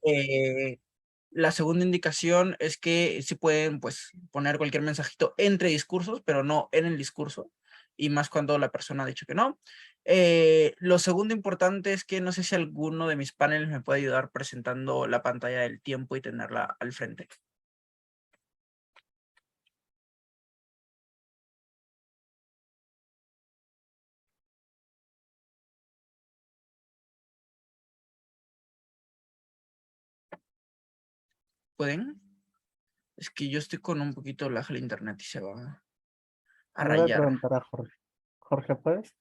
Eh, la segunda indicación es que sí pueden, pues, poner cualquier mensajito entre discursos, pero no en el discurso, y más cuando la persona ha dicho que no. Lo segundo importante es que no sé si alguno de mis paneles me puede ayudar presentando la pantalla del tiempo y tenerla al frente. ¿Pueden? Es que yo estoy con un poquito lag el internet y se va a Le voy a rayar. preguntar a Jorge. Jorge, ¿puedes?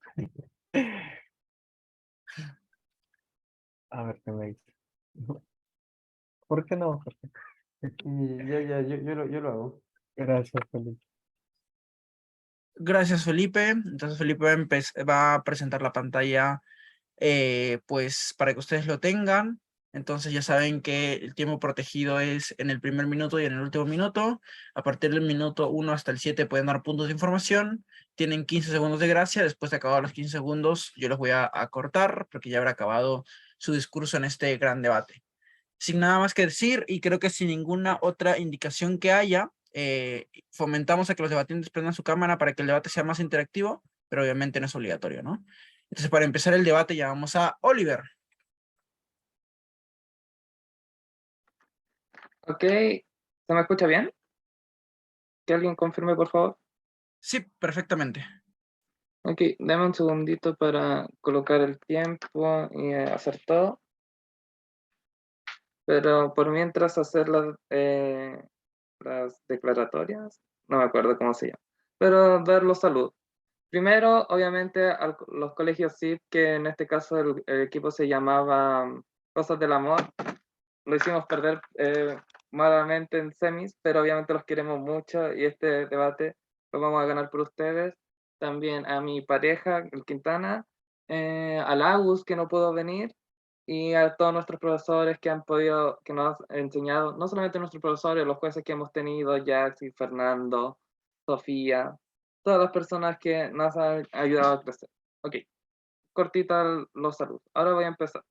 A ver qué me dice. ¿Por qué no, Jorge? Y yo lo hago. Gracias, Felipe. Gracias, Felipe. Entonces, Felipe va a presentar la pantalla, pues, para que ustedes lo tengan. Entonces, ya saben que el tiempo protegido es en el primer minuto y en el último minuto. A partir del minuto 1 hasta el 7 pueden dar puntos de información. Tienen 15 segundos de gracia. Después de acabar los 15 segundos, yo los voy a cortar porque ya habrá acabado su discurso en este gran debate. Sin nada más que decir, y creo que sin ninguna otra indicación que haya, fomentamos a que los debatientes prendan su cámara para que el debate sea más interactivo, pero obviamente no es obligatorio, ¿no? Entonces, para empezar el debate, llamamos a Oliver. Ok, ¿se me escucha bien? Que alguien confirme, por favor. Sí, perfectamente. Ok, dame un segundito para colocar el tiempo y hacer todo. Pero por mientras hacer las declaratorias, no me acuerdo cómo se llama, pero dar los saludos. Primero, obviamente, a los colegios CID, que en este caso el equipo se llamaba Cosas del Amor. Lo hicimos perder malamente en semis, pero obviamente los queremos mucho y este debate lo vamos a ganar por ustedes. También a mi pareja, el Quintana, a Lagus, que no pudo venir, y a todos nuestros profesores que han podido, que nos han enseñado, no solamente nuestros profesores, los jueces que hemos tenido, Jaxi, Fernando, Sofía, todas las personas que nos han ayudado a crecer. Ok, cortita los saludos. Ahora voy a empezar.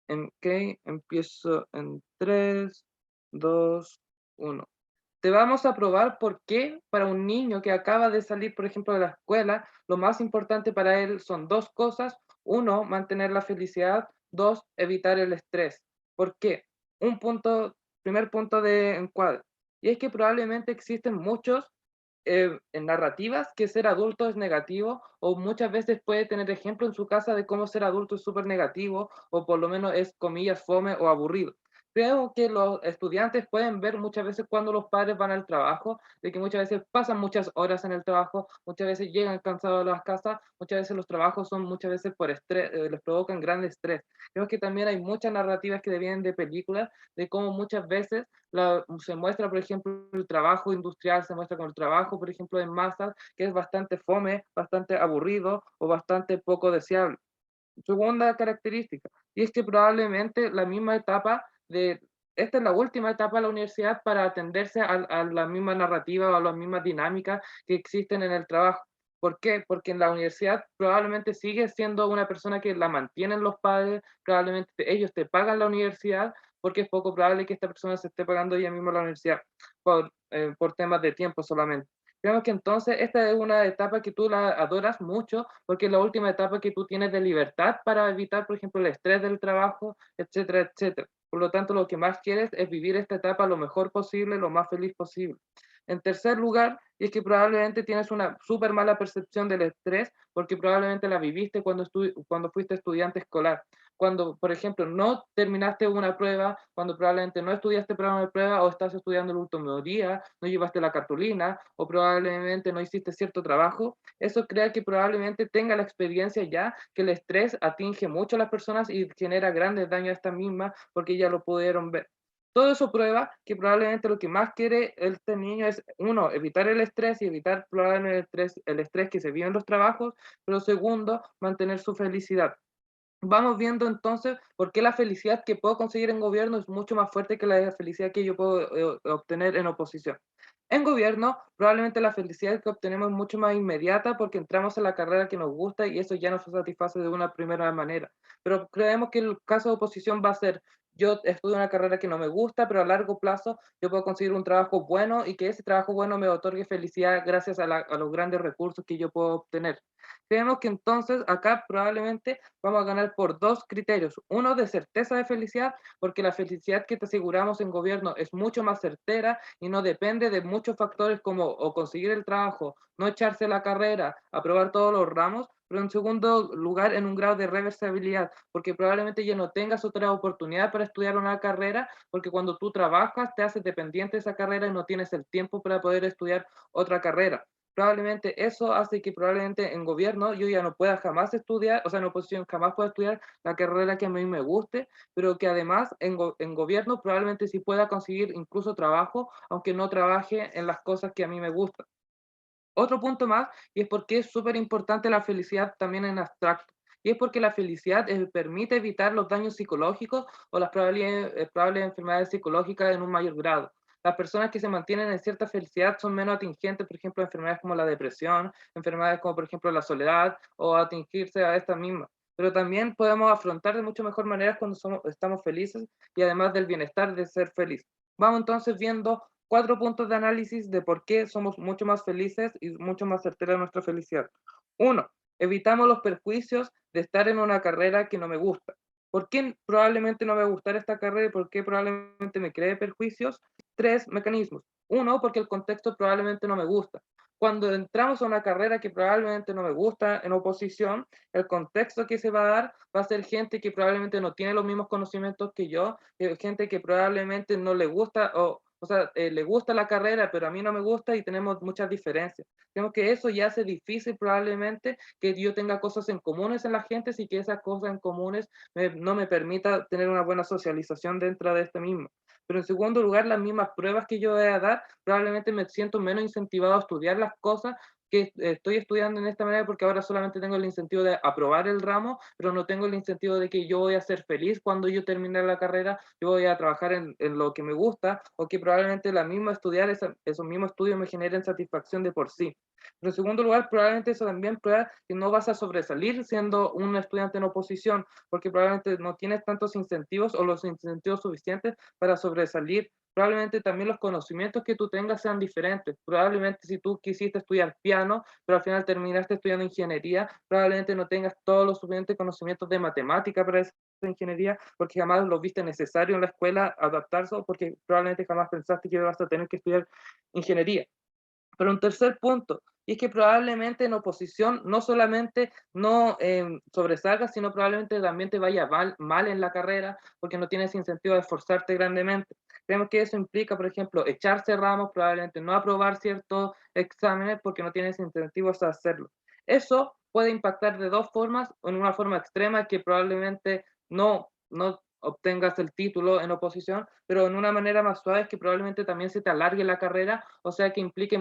Ok, empiezo en 3, 2, 1. Te vamos a probar por qué para un niño que acaba de salir, por ejemplo, de la escuela, lo más importante para él son dos cosas. Uno, mantener la felicidad. Dos, evitar el estrés. ¿Por qué? Primer punto de encuadre. Y es que probablemente existen muchos en narrativas que ser adulto es negativo, o muchas veces puede tener ejemplo en su casa de cómo ser adulto es súper negativo, o por lo menos es, comillas, fome o aburrido. Creo que los estudiantes pueden ver muchas veces cuando los padres van al trabajo, de que muchas veces pasan muchas horas en el trabajo, muchas veces llegan cansados a las casas, muchas veces los trabajos son muchas veces por estrés, les provocan gran estrés. Creo que también hay muchas narrativas que vienen de películas, de cómo muchas veces se muestra, por ejemplo, el trabajo industrial, se muestra con el trabajo, por ejemplo, en masas, que es bastante fome, bastante aburrido o bastante poco deseable. Segunda característica, y es que probablemente la misma etapa esta es la última etapa de la universidad para atenderse a la misma narrativa o a las mismas dinámicas que existen en el trabajo. ¿Por qué? Porque en la universidad probablemente sigues siendo una persona que la mantienen los padres, probablemente ellos te pagan la universidad, porque es poco probable que esta persona se esté pagando ella misma la universidad por temas de tiempo solamente. Creemos que entonces esta es una etapa que tú la adoras mucho porque es la última etapa que tú tienes de libertad para evitar, por ejemplo, el estrés del trabajo, etcétera, etcétera. Por lo tanto, lo que más quieres es vivir esta etapa lo mejor posible, lo más feliz posible. En tercer lugar, y es que probablemente tienes una súper mala percepción del estrés porque probablemente la viviste cuando fuiste estudiante escolar. Cuando, por ejemplo, no terminaste una prueba, cuando probablemente no estudiaste para una prueba o estás estudiando el último día, no llevaste la cartulina o probablemente no hiciste cierto trabajo, eso crea que probablemente tenga la experiencia ya que el estrés atinge mucho a las personas y genera grandes daños a estas mismas porque ya lo pudieron ver. Todo eso prueba que probablemente lo que más quiere este niño es, uno, evitar el estrés y evitar probablemente el estrés que se vive en los trabajos, pero segundo, mantener su felicidad. Vamos viendo entonces por qué la felicidad que puedo conseguir en gobierno es mucho más fuerte que la felicidad que yo puedo obtener en oposición. En gobierno, probablemente la felicidad que obtenemos es mucho más inmediata porque entramos en la carrera que nos gusta y eso ya nos satisface de una primera manera. Pero creemos que el caso de oposición va a ser, yo estudio una carrera que no me gusta, pero a largo plazo yo puedo conseguir un trabajo bueno y que ese trabajo bueno me otorgue felicidad gracias a los grandes recursos que yo puedo obtener. Creemos que entonces acá probablemente vamos a ganar por dos criterios. Uno de certeza de felicidad, porque la felicidad que te aseguramos en gobierno es mucho más certera y no depende de muchos factores como o conseguir el trabajo, no echarse la carrera, aprobar todos los ramos, pero en segundo lugar en un grado de reversibilidad, porque probablemente ya no tengas otra oportunidad para estudiar una carrera, porque cuando tú trabajas te haces dependiente de esa carrera y no tienes el tiempo para poder estudiar otra carrera. Probablemente eso hace que probablemente en gobierno yo ya no pueda jamás estudiar, o sea, en oposición jamás pueda estudiar la carrera que a mí me guste, pero que además en gobierno probablemente sí pueda conseguir incluso trabajo, aunque no trabaje en las cosas que a mí me gustan. Otro punto más, y es porque es súper importante la felicidad también en abstracto, y es porque la felicidad permite evitar los daños psicológicos o las probables enfermedades psicológicas en un mayor grado. Las personas que se mantienen en cierta felicidad son menos atingentes, por ejemplo, a enfermedades como la depresión, enfermedades como, por ejemplo, la soledad o atingirse a esta misma. Pero también podemos afrontar de mucho mejor manera cuando estamos felices y además del bienestar de ser feliz. Vamos entonces viendo 4 puntos de análisis de por qué somos mucho más felices y mucho más certera nuestra felicidad. 1. Evitamos los perjuicios de estar en una carrera que no me gusta. ¿Por qué probablemente no me va a gustar esta carrera y por qué probablemente me cree perjuicios? 3 mecanismos. 1, porque el contexto probablemente no me gusta. Cuando entramos a una carrera que probablemente no me gusta en oposición, el contexto que se va a dar va a ser gente que probablemente no tiene los mismos conocimientos que yo, gente que probablemente no le gusta o sea, le gusta la carrera, pero a mí no me gusta y tenemos muchas diferencias. Creo que eso ya hace difícil probablemente que yo tenga cosas en comunes en la gente y que esas cosas en comunes no me permita tener una buena socialización dentro de este mismo. Pero en segundo lugar, las mismas pruebas que yo voy a dar, probablemente me siento menos incentivado a estudiar las cosas que estoy estudiando en esta manera porque ahora solamente tengo el incentivo de aprobar el ramo, pero no tengo el incentivo de que yo voy a ser feliz cuando yo termine la carrera, yo voy a trabajar en lo que me gusta o que probablemente la misma estudiar, esos mismos estudios me generen satisfacción de por sí. Pero en segundo lugar, probablemente eso también prueba que no vas a sobresalir siendo un estudiante en oposición, porque probablemente no tienes tantos incentivos o los incentivos suficientes para sobresalir. Probablemente también los conocimientos que tú tengas sean diferentes. Probablemente si tú quisiste estudiar piano, pero al final terminaste estudiando ingeniería, probablemente no tengas todos los suficientes conocimientos de matemática para esa ingeniería, porque jamás lo viste necesario en la escuela adaptarse, o porque probablemente jamás pensaste que ibas a tener que estudiar ingeniería. Pero un tercer punto, y es que probablemente en oposición no solamente no sobresalgas, sino probablemente también te vaya mal en la carrera porque no tienes incentivo de esforzarte grandemente. Creemos que eso implica, por ejemplo, echarse ramos, probablemente no aprobar ciertos exámenes porque no tienes incentivos a hacerlo. Eso puede impactar de dos formas, en una forma extrema que probablemente no obtengas el título en oposición, pero en una manera más suave es que probablemente también se te alargue la carrera, o sea que implique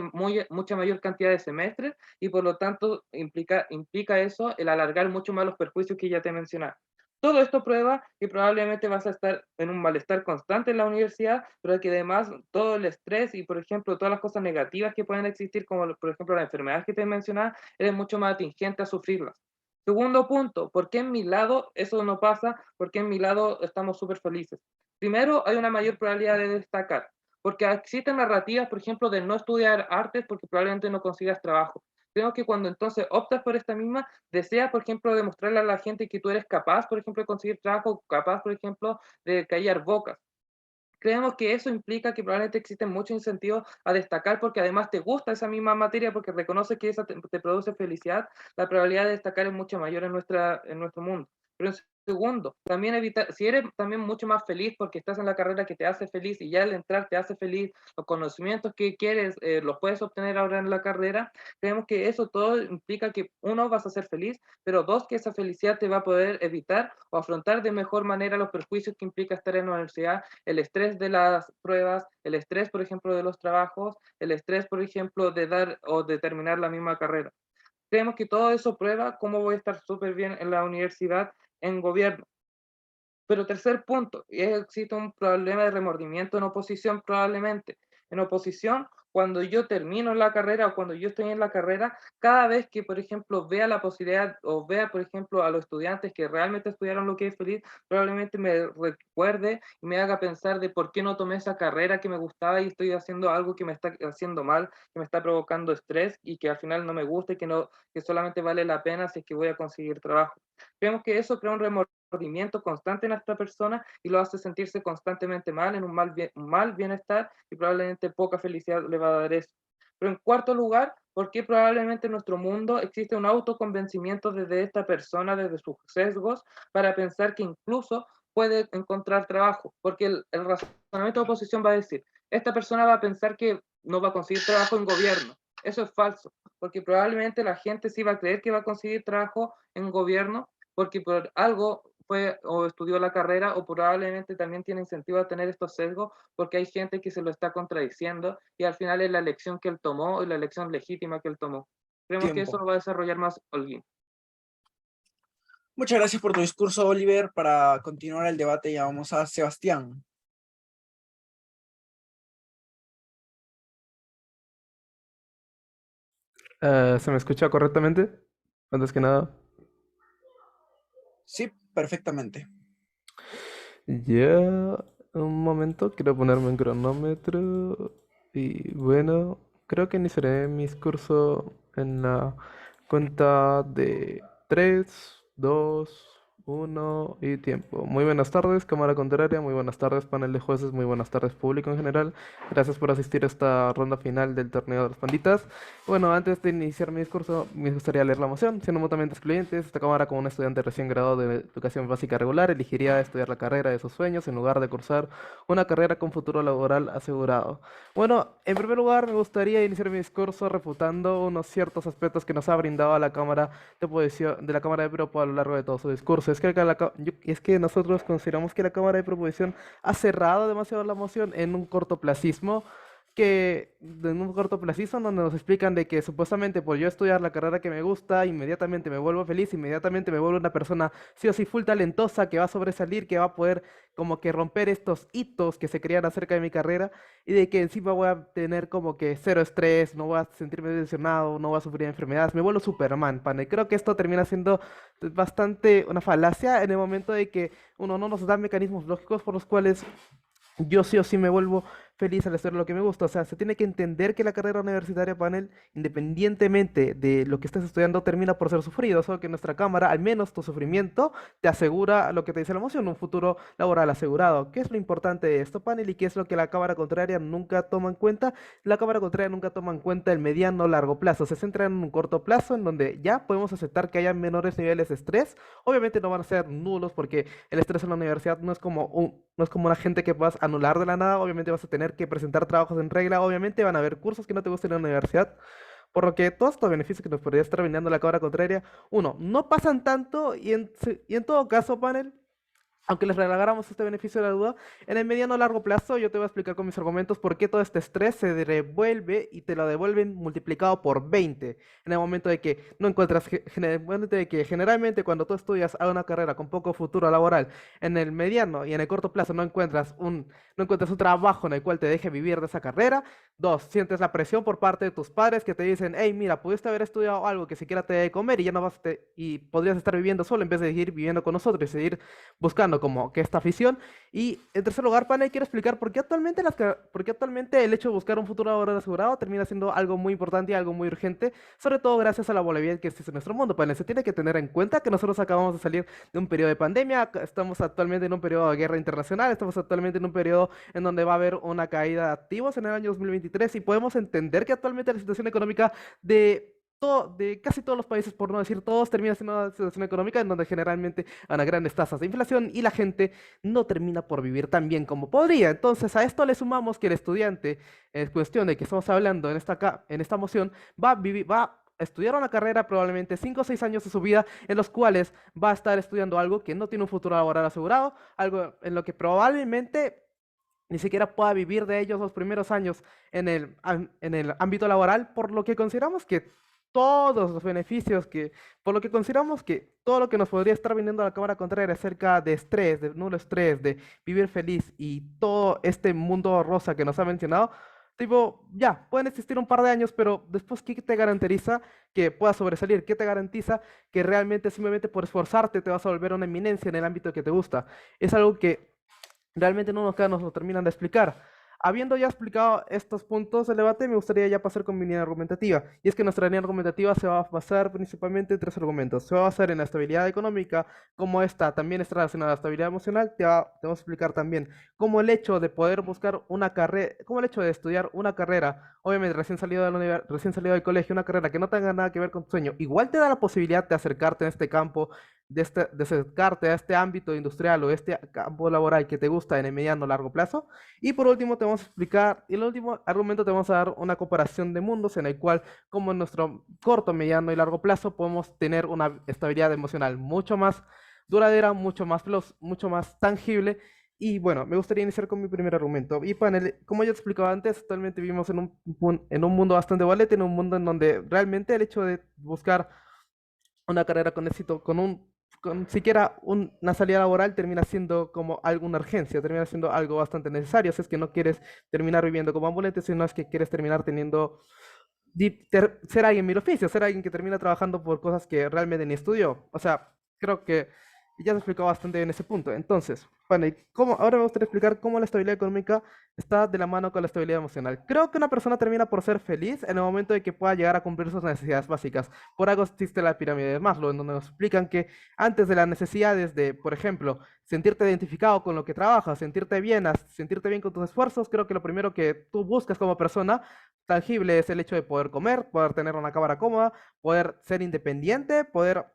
mucha mayor cantidad de semestres y por lo tanto implica eso el alargar mucho más los perjuicios que ya te mencioné. Todo esto prueba que probablemente vas a estar en un malestar constante en la universidad, pero que además todo el estrés y, por ejemplo, todas las cosas negativas que pueden existir, como por ejemplo la enfermedad que te mencionaba, eres mucho más atingente a sufrirlas. Segundo punto, ¿por qué en mi lado eso no pasa? ¿Por qué en mi lado estamos súper felices? Primero, hay una mayor probabilidad de destacar, porque existen narrativas, por ejemplo, de no estudiar artes porque probablemente no consigas trabajo. Creo que cuando entonces optas por esta misma, deseas, por ejemplo, demostrarle a la gente que tú eres capaz, por ejemplo, de conseguir trabajo, capaz, por ejemplo, de callar bocas. Creemos que eso implica que probablemente existen muchos incentivos a destacar porque además te gusta esa misma materia porque reconoces que esa te produce felicidad, la probabilidad de destacar es mucho mayor en nuestro mundo. Pero en segundo, también evita, si eres también mucho más feliz porque estás en la carrera que te hace feliz y ya al entrar te hace feliz, los conocimientos que quieres los puedes obtener ahora en la carrera, creemos que eso todo implica que uno, vas a ser feliz, pero dos, que esa felicidad te va a poder evitar o afrontar de mejor manera los perjuicios que implica estar en la universidad, el estrés de las pruebas, el estrés, por ejemplo, de los trabajos, el estrés, por ejemplo, de dar o de terminar la misma carrera. Creemos que todo eso prueba cómo voy a estar súper bien en la universidad en gobierno. Pero tercer punto, y existe un problema de remordimiento en oposición probablemente. En oposición, cuando yo termino la carrera o cuando yo estoy en la carrera, cada vez que, por ejemplo, vea la posibilidad o vea, por ejemplo, a los estudiantes que realmente estudiaron lo que es feliz, probablemente me recuerde y me haga pensar de por qué no tomé esa carrera que me gustaba y estoy haciendo algo que me está haciendo mal, que me está provocando estrés y que al final no me gusta y que, no, que solamente vale la pena si es que voy a conseguir trabajo. Creemos que eso crea un remordimiento constante en esta persona y lo hace sentirse constantemente mal, en un mal bienestar y probablemente poca felicidad le va a dar eso. Pero en cuarto lugar, porque probablemente en nuestro mundo existe un autoconvencimiento desde esta persona, desde sus sesgos, para pensar que incluso puede encontrar trabajo, porque el razonamiento de oposición va a decir, esta persona va a pensar que no va a conseguir trabajo en gobierno. Eso es falso, porque probablemente la gente sí va a creer que va a conseguir trabajo en gobierno, porque por algo fue o estudió la carrera o probablemente también tiene incentivo a tener estos sesgos porque hay gente que se lo está contradiciendo y al final es la elección que él tomó y la elección legítima que él tomó. Creemos que eso Tiempo. lo va a desarrollar más Holguín. Muchas gracias por tu discurso, Oliver. Para continuar el debate, llamamos a Sebastián. ¿Se me escucha correctamente? Antes que nada. Sí, perfectamente. Ya, un momento, quiero ponerme en cronómetro. Y bueno, creo que iniciaré mi discurso en la cuenta de 3, 2, 1 y tiempo. Muy buenas tardes, Cámara Contraria, muy buenas tardes, panel de jueces, muy buenas tardes, público en general. Gracias por asistir a esta ronda final del torneo de los panditas. Bueno, antes de iniciar mi discurso, me gustaría leer la moción. Siendo mutuamente excluyentes, esta Cámara, como un estudiante recién graduado de educación básica regular, elegiría estudiar la carrera de sus sueños en lugar de cursar una carrera con futuro laboral asegurado. Bueno, en primer lugar, me gustaría iniciar mi discurso refutando unos ciertos aspectos que nos ha brindado la Cámara de Oposición, de la Cámara de Propo a lo largo de todo su discurso. Es que nosotros consideramos que la Cámara de Proposición ha cerrado demasiado la moción en un cortoplacismo en un cortoplacismo donde nos explican de que supuestamente por yo estudiar la carrera que me gusta, inmediatamente me vuelvo feliz, inmediatamente me vuelvo una persona sí o sí full talentosa que va a sobresalir, que va a poder como que romper estos hitos que se crean acerca de mi carrera y de que encima voy a tener como que cero estrés, no voy a sentirme lesionado, no voy a sufrir enfermedades, me vuelvo Superman, pana. Y creo que esto termina siendo bastante una falacia en el momento de que uno no nos da mecanismos lógicos por los cuales yo sí o sí me vuelvo feliz al estudiar lo que me gusta. O sea, se tiene que entender que la carrera universitaria, panel, independientemente de lo que estés estudiando, termina por ser sufrido. Solo que en nuestra cámara, al menos tu sufrimiento, te asegura lo que te dice la moción, un futuro laboral asegurado. ¿Qué es lo importante de esto, panel? ¿Y qué es lo que la cámara contraria nunca toma en cuenta? La cámara contraria nunca toma en cuenta el mediano o largo plazo. Se centra en un corto plazo en donde ya podemos aceptar que haya menores niveles de estrés. Obviamente no van a ser nulos porque el estrés en la universidad no es como una gente que puedas anular de la nada. Obviamente vas a tener que presentar trabajos en regla, obviamente van a haber cursos que no te gusten en la universidad, por lo que todos estos beneficios que nos podría estar brindando la Cámara Contraria, uno, no pasan tanto y en todo caso, panel, aunque les regaláramos este beneficio de la duda, en el mediano o largo plazo yo te voy a explicar con mis argumentos por qué todo este estrés se devuelve y te lo devuelven multiplicado por 20 en el momento de que no encuentras, de que generalmente cuando tú estudias a una carrera con poco futuro laboral, en el mediano y en el corto plazo no encuentras un trabajo en el cual te deje vivir de esa carrera. Dos, sientes la presión por parte de tus padres que te dicen, hey, mira, pudiste haber estudiado algo que siquiera te dé de comer y ya no y podrías estar viviendo solo en vez de seguir viviendo con nosotros y seguir buscando como que esta afición. Y en tercer lugar, panel, quiero explicar por qué actualmente el hecho de buscar un futuro laboral asegurado termina siendo algo muy importante y algo muy urgente, sobre todo gracias a la volatilidad que existe en nuestro mundo, panel. Se tiene que tener en cuenta que nosotros acabamos de salir de un periodo de pandemia, estamos actualmente en un periodo de guerra internacional, estamos actualmente en un periodo en donde va a haber una caída de activos en el año 2023 y podemos entender que actualmente la situación económica de casi todos los países, por no decir todos, termina siendo una situación económica en donde generalmente hay unas grandes tasas de inflación y la gente no termina por vivir tan bien como podría. Entonces, a esto le sumamos que el estudiante, en cuestión de que estamos hablando en esta moción, va a estudiar una carrera probablemente 5 o 6 años de su vida en los cuales va a estar estudiando algo que no tiene un futuro laboral asegurado, algo en lo que probablemente ni siquiera pueda vivir de ellos los primeros años en el ámbito laboral, por lo que consideramos que todos los beneficios por lo que consideramos que todo lo que nos podría estar viniendo a la Cámara Contraria acerca de estrés, de nulo estrés, de vivir feliz y todo este mundo rosa que nos ha mencionado, Tipo, ya, pueden existir un par de años, pero después, ¿qué te garantiza que puedas sobresalir? ¿Qué te garantiza que realmente simplemente por esforzarte te vas a volver una eminencia en el ámbito que te gusta? Es algo que realmente no nos lo terminan de explicar. Habiendo ya explicado estos puntos del debate, me gustaría ya pasar con mi línea argumentativa. Y es que nuestra línea argumentativa se va a basar principalmente en tres argumentos. Se va a basar en la estabilidad económica, como esta también está relacionada a la estabilidad emocional. Te vamos a explicar también cómo el hecho de poder buscar una carrera, cómo el hecho de estudiar una carrera, obviamente recién salido del colegio, una carrera que no tenga nada que ver con tu sueño, igual te da la posibilidad de acercarte en este campo de acercarte a este ámbito industrial o este campo laboral que te gusta en el mediano o largo plazo. Y por último, te vamos a explicar, y el último argumento te vamos a dar una comparación de mundos en el cual, como en nuestro corto, mediano y largo plazo, podemos tener una estabilidad emocional mucho más duradera, mucho más tangible. Y bueno, me gustaría iniciar con mi primer argumento. Y panel, como ya te explicaba antes, actualmente vivimos en un mundo bastante volátil, en un mundo en donde realmente el hecho de buscar una carrera con éxito, con siquiera una salida laboral termina siendo como alguna urgencia, termina siendo algo bastante necesario, si es que no quieres terminar viviendo como ambulante, sino es que quieres terminar teniendo, ser alguien mil oficio, ser alguien que termina trabajando por cosas que realmente ni estudió. O sea, creo que ya se explicó bastante en ese punto. Entonces, bueno, ahora me gustaría explicar cómo la estabilidad económica está de la mano con la estabilidad emocional. Creo que una persona termina por ser feliz en el momento de que pueda llegar a cumplir sus necesidades básicas. Por algo existe la pirámide de Maslow, en donde nos explican que antes de las necesidades de, por ejemplo, sentirte identificado con lo que trabajas, sentirte bien con tus esfuerzos, creo que lo primero que tú buscas como persona tangible es el hecho de poder comer, poder tener una cámara cómoda, poder ser independiente, poder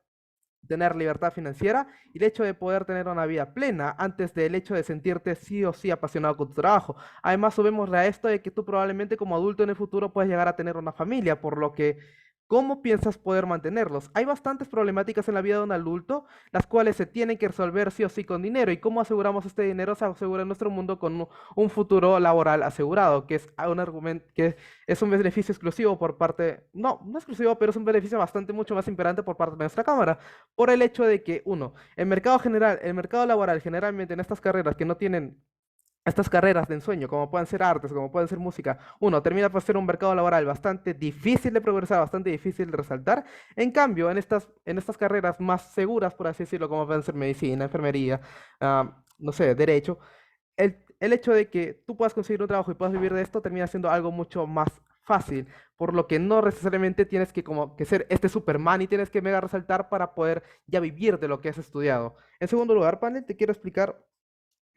tener libertad financiera y el hecho de poder tener una vida plena antes del hecho de sentirte sí o sí apasionado con tu trabajo. Además, subimos a esto de que tú probablemente como adulto en el futuro puedes llegar a tener una familia, por lo que, ¿cómo piensas poder mantenerlos? Hay bastantes problemáticas en la vida de un adulto, las cuales se tienen que resolver sí o sí con dinero. ¿Y cómo aseguramos este dinero? Se asegura en nuestro mundo con un futuro laboral asegurado, que es un argumento que es un beneficio exclusivo por parte, no exclusivo, pero es un beneficio bastante mucho más imperante por parte de nuestra cámara, por el hecho de que, uno, el mercado laboral generalmente en estas carreras que no tienen estas carreras de ensueño, como pueden ser artes, como pueden ser música, uno, termina por ser un mercado laboral bastante difícil de progresar, bastante difícil de resaltar. En cambio, en estas carreras más seguras, por así decirlo, como pueden ser medicina, enfermería, no sé, derecho, el hecho de que tú puedas conseguir un trabajo y puedas vivir de esto termina siendo algo mucho más fácil, por lo que no necesariamente tienes que como que ser este Superman y tienes que mega resaltar para poder ya vivir de lo que has estudiado. En segundo lugar, panel, te quiero explicar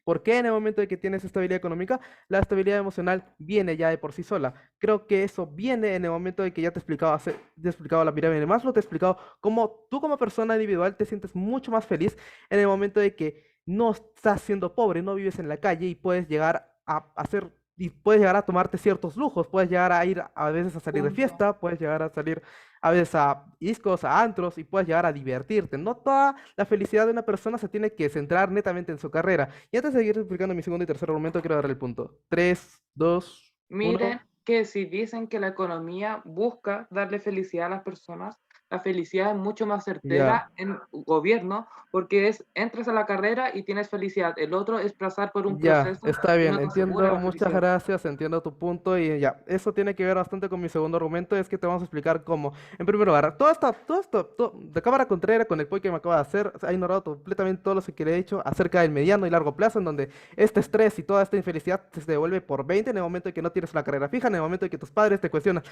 por qué en el momento de que tienes estabilidad económica, la estabilidad emocional viene ya de por sí sola. Creo que eso viene en el momento de que ya te he explicado la pirámide de Maslow, te he explicado cómo tú como persona individual te sientes mucho más feliz en el momento de que no estás siendo pobre, no vives en la calle y puedes llegar a hacer y puedes llegar a tomarte ciertos lujos, puedes llegar a ir a veces a salir de Punto. fiesta, puedes llegar a salir a veces a discos, a antros y puedes llegar a divertirte. No toda la felicidad de una persona se tiene que centrar netamente en su carrera. Y antes de seguir explicando mi segundo y tercer argumento, quiero darle el punto. 3, 2, 1. Miren que si dicen que la economía busca darle felicidad a las personas, la felicidad es mucho más Ya. certera en gobierno porque entras a la carrera y tienes felicidad. El otro es pasar por un Ya, proceso está que bien, no te asegura entiendo, la muchas felicidad. gracias, entiendo tu punto y ya, eso tiene que ver bastante con mi segundo argumento, es que te vamos a explicar cómo, en primer lugar, de cámara contraria con el point que me acaba de hacer, ha ignorado completamente todo lo que le he dicho acerca del mediano y largo plazo, en donde este estrés y toda esta infelicidad se devuelve por 20 en el momento en que no tienes una carrera fija, en el momento en que tus padres te cuestionan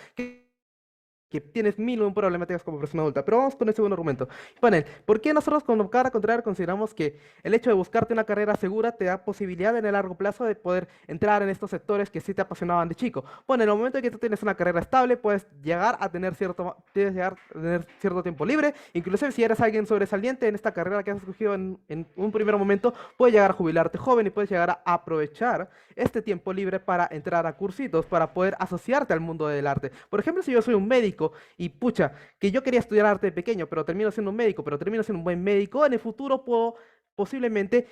que tienes mil y un problemáticas como persona adulta. Pero vamos con el segundo argumento. Panel, ¿por qué nosotros con cara contraria consideramos que el hecho de buscarte una carrera segura te da posibilidad en el largo plazo de poder entrar en estos sectores que sí te apasionaban de chico? Bueno, en el momento en que tú tienes una carrera estable, puedes llegar a tener cierto tiempo libre. Inclusive si eres alguien sobresaliente en esta carrera que has escogido en un primer momento, puedes llegar a jubilarte joven y puedes llegar a aprovechar este tiempo libre para entrar a cursitos, para poder asociarte al mundo del arte. Por ejemplo, si yo soy un médico y pucha, que yo quería estudiar arte de pequeño, pero termino siendo un médico, pero termino siendo un buen médico, en el futuro puedo posiblemente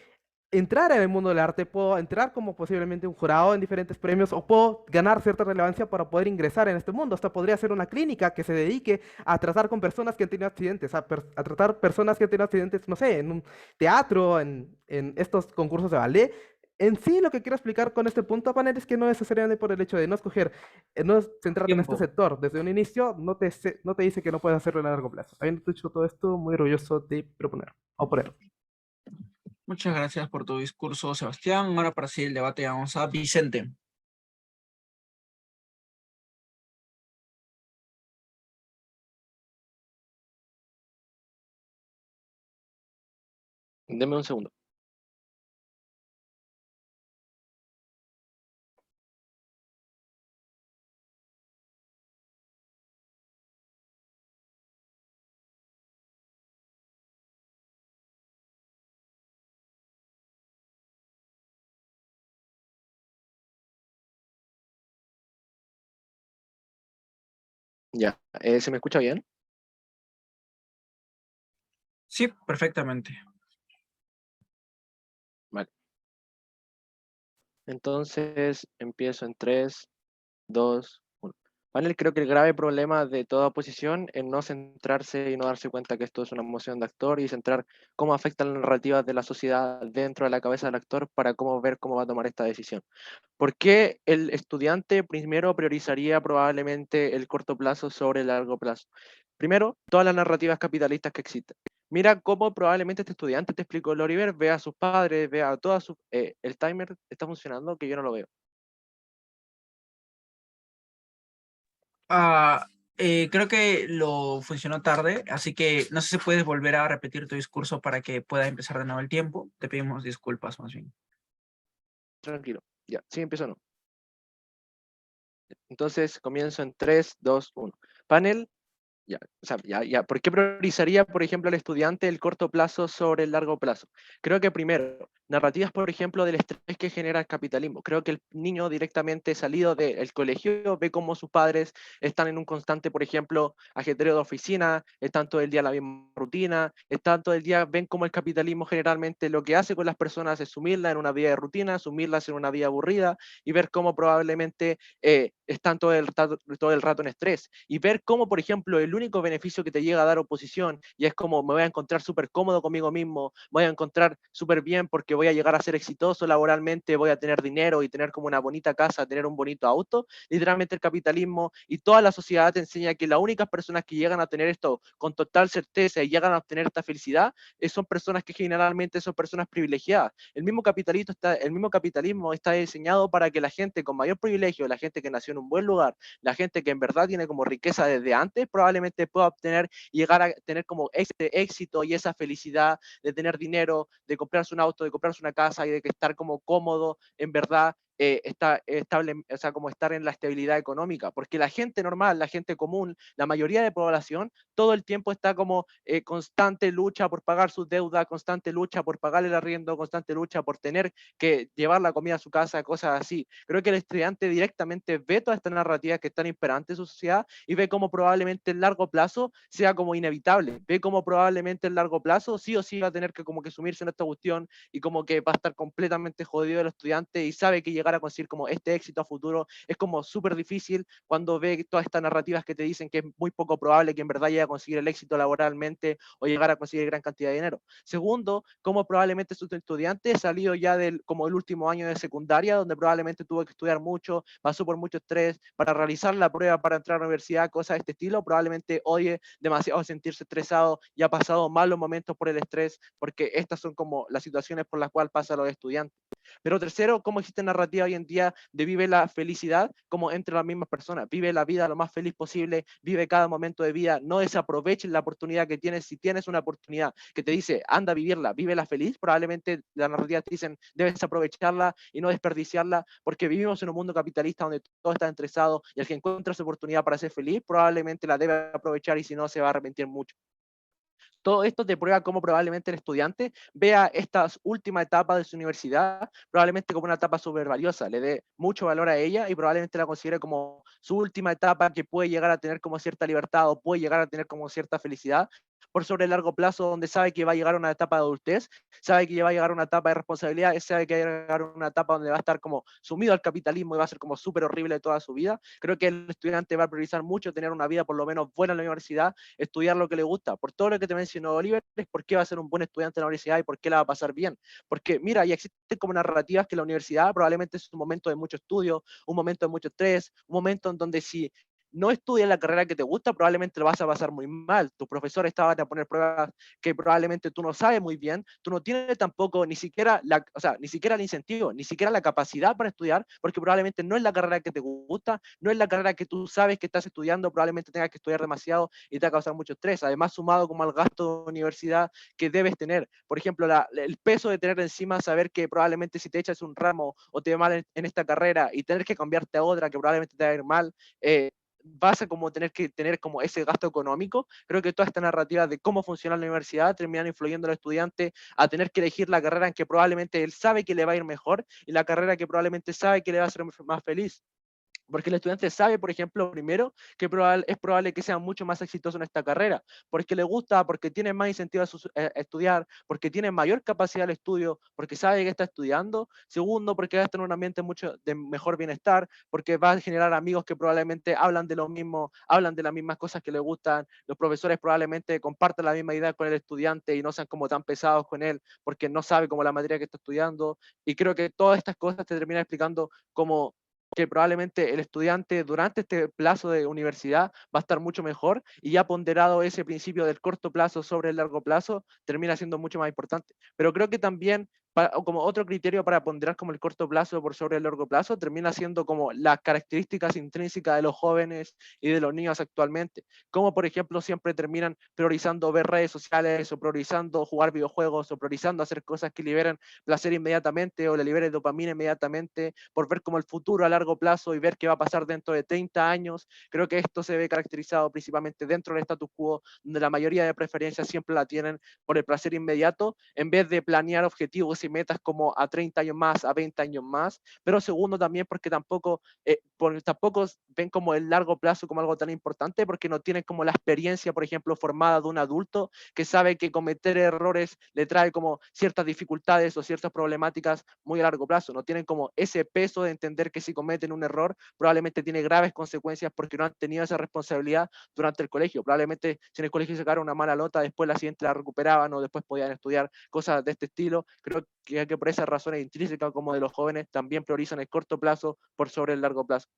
entrar en el mundo del arte, puedo entrar como posiblemente un jurado en diferentes premios o puedo ganar cierta relevancia para poder ingresar en este mundo. Hasta podría ser una clínica que se dedique a tratar con personas que han tenido accidentes, a tratar personas que han tenido accidentes, no sé, en un teatro, en estos concursos de ballet. En sí, lo que quiero explicar con este punto, panel, es que no necesariamente por el hecho de no escoger, no centrarte en este Tiempo. sector desde un inicio, no te dice que no puedes hacerlo a largo plazo. Habiendo dicho todo esto, muy orgulloso de proponer, o poner. Muchas gracias por tu discurso, Sebastián. Ahora para seguir el debate vamos a Vicente. Deme un segundo. Ya, ¿se me escucha bien? Sí, perfectamente. Vale. Entonces empiezo en 3, 2, 1. Panel, creo que el grave problema de toda oposición es no centrarse y no darse cuenta que esto es una moción de actor y centrar cómo afectan las narrativas de la sociedad dentro de la cabeza del actor para cómo ver cómo va a tomar esta decisión. ¿Por qué el estudiante primero priorizaría probablemente el corto plazo sobre el largo plazo? Primero, todas las narrativas capitalistas que existen. Mira cómo probablemente este estudiante, te explicó el Oliver, ve a sus padres, ve a todas sus... el timer está funcionando, que yo no lo veo. Creo que lo funcionó tarde, así que no sé si puedes volver a repetir tu discurso para que pueda empezar de nuevo el tiempo. Te pedimos disculpas más bien. Tranquilo. Ya, sí, empiezo no. Entonces comienzo en 3, 2, 1. Panel. Ya, o sea, ya. ¿Por qué priorizaría, por ejemplo, el estudiante el corto plazo sobre el largo plazo? Creo que primero, narrativas, por ejemplo, del estrés que genera el capitalismo. Creo que el niño directamente salido del colegio ve cómo sus padres están en un constante, por ejemplo, ajetreo de oficina, están todo el día en la misma rutina, están todo el día, ven cómo el capitalismo generalmente lo que hace con las personas es sumirlas en una vida de rutina, sumirlas en una vida aburrida y ver cómo probablemente están todo el rato en estrés. Y ver cómo, por ejemplo, el único beneficio que te llega a dar oposición, y es como me voy a encontrar súper cómodo conmigo mismo, voy a encontrar súper bien porque voy a llegar a ser exitoso laboralmente, voy a tener dinero y tener como una bonita casa, tener un bonito auto, literalmente el capitalismo y toda la sociedad te enseña que las únicas personas que llegan a tener esto con total certeza y llegan a obtener esta felicidad son personas que generalmente son personas privilegiadas. El mismo capitalismo está diseñado para que la gente con mayor privilegio, la gente que nació en un buen lugar, la gente que en verdad tiene como riqueza desde antes, probablemente pueda obtener y llegar a tener como este éxito y esa felicidad de tener dinero, de comprarse un auto, de comprarse una casa y de que estar como cómodo, en verdad, está estable, o sea, como estar en la estabilidad económica, porque la gente normal, la gente común, la mayoría de población, todo el tiempo está como constante lucha por pagar sus deudas, constante lucha por pagar el arriendo, constante lucha por tener que llevar la comida a su casa, cosas así. Creo que el estudiante directamente ve todas estas narrativas que están imperantes en su sociedad y ve cómo probablemente en largo plazo sea como inevitable, ve cómo probablemente en largo plazo sí o sí va a tener que como que sumirse en esta cuestión y como que va a estar completamente jodido el estudiante y sabe que llegar a conseguir como este éxito a futuro es como súper difícil cuando ve todas estas narrativas que te dicen que es muy poco probable que en verdad llegue a conseguir el éxito laboralmente o llegar a conseguir gran cantidad de dinero. Segundo, cómo probablemente su estudiante salido ya del como el último año de secundaria, donde probablemente tuvo que estudiar mucho, pasó por mucho estrés para realizar la prueba para entrar a la universidad, cosas de este estilo, probablemente odie demasiado sentirse estresado y ha pasado malos momentos por el estrés, porque estas son como las situaciones por las cuales pasan los estudiantes. Pero tercero, cómo existe narrativa hoy en día de vive la felicidad como entre las mismas personas, vive la vida lo más feliz posible, vive cada momento de vida, no desaprovechen la oportunidad que tienes, si tienes una oportunidad que te dice anda a vivirla, vívela feliz, probablemente la narrativa te dicen debes aprovecharla y no desperdiciarla, porque vivimos en un mundo capitalista donde todo está estresado y el que encuentra esa oportunidad para ser feliz probablemente la debe aprovechar y si no se va a arrepentir mucho. Todo esto te prueba cómo probablemente el estudiante vea esta última etapa de su universidad probablemente como una etapa súper valiosa, le dé mucho valor a ella y probablemente la considere como su última etapa que puede llegar a tener como cierta libertad o puede llegar a tener como cierta felicidad por sobre el largo plazo, donde sabe que va a llegar a una etapa de adultez, sabe que va a llegar a una etapa de responsabilidad, sabe que va a llegar a una etapa donde va a estar como sumido al capitalismo y va a ser como súper horrible toda su vida. Creo que el estudiante va a priorizar mucho tener una vida por lo menos buena en la universidad, estudiar lo que le gusta. Por todo lo que te mencionó Oliver, es por qué va a ser un buen estudiante en la universidad y por qué la va a pasar bien. Porque mira, ya existen como narrativas que la universidad probablemente es un momento de mucho estudio, un momento de mucho estrés, un momento en donde si no estudias la carrera que te gusta, probablemente lo vas a pasar muy mal. Tus profesores te van a poner pruebas que probablemente tú no sabes muy bien, tú no tienes tampoco ni siquiera, o sea, ni siquiera el incentivo, ni siquiera la capacidad para estudiar, porque probablemente no es la carrera que te gusta, no es la carrera que tú sabes que estás estudiando, probablemente tengas que estudiar demasiado y te va a causar mucho estrés. Además, sumado como al gasto de universidad que debes tener. Por ejemplo, el peso de tener encima, saber que probablemente si te echas un ramo o te va mal en esta carrera y tener que cambiarte a otra que probablemente te va a ir mal, vas a como tener que tener como ese gasto económico. Creo que toda esta narrativa de cómo funciona la universidad termina influyendo al estudiante a tener que elegir la carrera en que probablemente él sabe que le va a ir mejor y la carrera que probablemente sabe que le va a hacer más feliz. Porque el estudiante sabe, por ejemplo, primero, que es probable que sea mucho más exitoso en esta carrera, porque le gusta, porque tiene más incentivo a estudiar, porque tiene mayor capacidad de estudio, porque sabe que está estudiando. Segundo, porque va a estar en un ambiente mucho de mejor bienestar, porque va a generar amigos que probablemente hablan de lo mismo, hablan de las mismas cosas que le gustan. Los profesores probablemente compartan la misma idea con el estudiante y no sean como tan pesados con él, porque no sabe como la materia que está estudiando. Y creo que todas estas cosas te terminan explicando cómo que probablemente el estudiante durante este plazo de universidad va a estar mucho mejor y ya ponderado ese principio del corto plazo sobre el largo plazo termina siendo mucho más importante. Pero creo que también como otro criterio para ponderar como el corto plazo por sobre el largo plazo termina siendo como las características intrínsecas de los jóvenes y de los niños actualmente, como por ejemplo siempre terminan priorizando ver redes sociales o priorizando jugar videojuegos o priorizando hacer cosas que liberen placer inmediatamente o le liberen dopamina inmediatamente por ver como el futuro a largo plazo y ver qué va a pasar dentro de 30 años. Creo que esto se ve caracterizado principalmente dentro del status quo, donde la mayoría de preferencias siempre la tienen por el placer inmediato, en vez de planear objetivos y metas como a 30 años más, a 20 años más. Pero segundo también porque tampoco ven como el largo plazo como algo tan importante, porque no tienen como la experiencia, por ejemplo, formada de un adulto que sabe que cometer errores le trae como ciertas dificultades o ciertas problemáticas muy a largo plazo. No tienen como ese peso de entender que si cometen un error probablemente tiene graves consecuencias porque no han tenido esa responsabilidad durante el colegio. Probablemente si en el colegio sacaron una mala nota, después la siguiente la recuperaban o después podían estudiar cosas de este estilo. Creo que por esas razones intrínsecas como de los jóvenes también priorizan el corto plazo por sobre el largo plazo.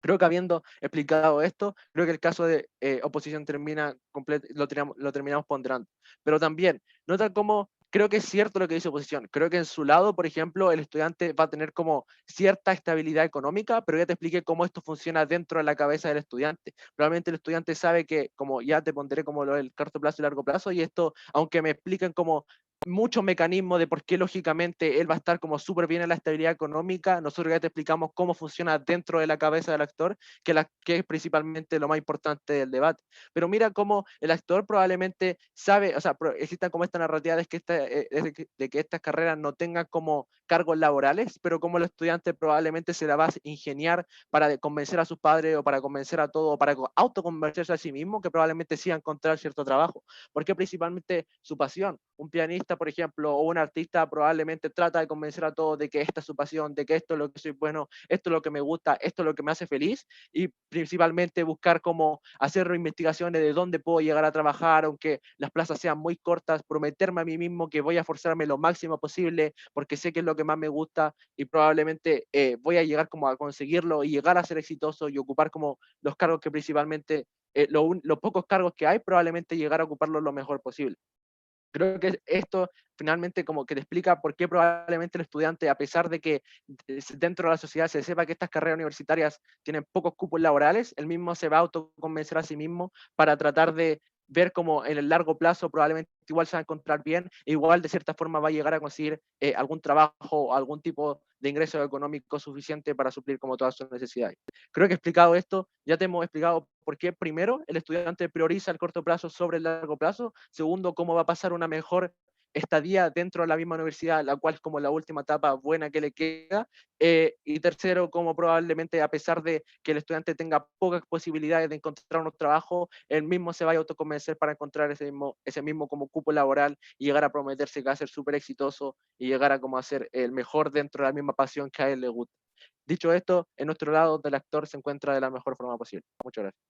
Creo que habiendo explicado esto, creo que el caso de oposición lo terminamos ponderando. Pero también, nota cómo creo que es cierto lo que dice oposición. Creo que en su lado, por ejemplo, el estudiante va a tener como cierta estabilidad económica, pero ya te expliqué cómo esto funciona dentro de la cabeza del estudiante. Probablemente el estudiante sabe que, como ya te pondré como lo del corto plazo y largo plazo, y esto, aunque me expliquen como muchos mecanismos de por qué lógicamente él va a estar como súper bien en la estabilidad económica. Nosotros ya te explicamos cómo funciona dentro de la cabeza del actor, que es principalmente lo más importante del debate. Pero mira cómo el actor probablemente sabe, o sea, exista como esta narrativa de que estas carreras no tengan como cargos laborales, pero como el estudiante probablemente se la va a ingeniar para convencer a sus padres o para convencer a todo, o para autoconvencerse a sí mismo, que probablemente sí a encontrar cierto trabajo. Porque principalmente su pasión. Un pianista, por ejemplo, o un artista probablemente trata de convencer a todos de que esta es su pasión, de que esto es lo que soy bueno, esto es lo que me gusta, esto es lo que me hace feliz, y principalmente buscar cómo hacer investigaciones de dónde puedo llegar a trabajar, aunque las plazas sean muy cortas, prometerme a mí mismo que voy a forzarme lo máximo posible porque sé que es lo que más me gusta y probablemente voy a llegar como a conseguirlo y llegar a ser exitoso y ocupar como los cargos que principalmente, los pocos cargos que hay, probablemente llegar a ocuparlos lo mejor posible. Creo que esto finalmente como que te explica por qué probablemente el estudiante, a pesar de que dentro de la sociedad se sepa que estas carreras universitarias tienen pocos cupos laborales, él mismo se va a autoconvencer a sí mismo para tratar de ver cómo en el largo plazo probablemente igual se va a encontrar bien, e igual de cierta forma va a llegar a conseguir algún trabajo o algún tipo de ingreso económico suficiente para suplir como todas sus necesidades. Creo que explicado esto, ya te hemos explicado por qué primero el estudiante prioriza el corto plazo sobre el largo plazo, segundo cómo va a pasar una mejor estadía dentro de la misma universidad, la cual es como la última etapa buena que le queda. Y tercero, como probablemente a pesar de que el estudiante tenga pocas posibilidades de encontrar un trabajo, él mismo se vaya a autoconvencer para encontrar ese mismo como cupo laboral y llegar a prometerse que va a ser súper exitoso y llegar a como a ser el mejor dentro de la misma pasión que a él le gusta. Dicho esto, en nuestro lado del actor se encuentra de la mejor forma posible. Muchas gracias.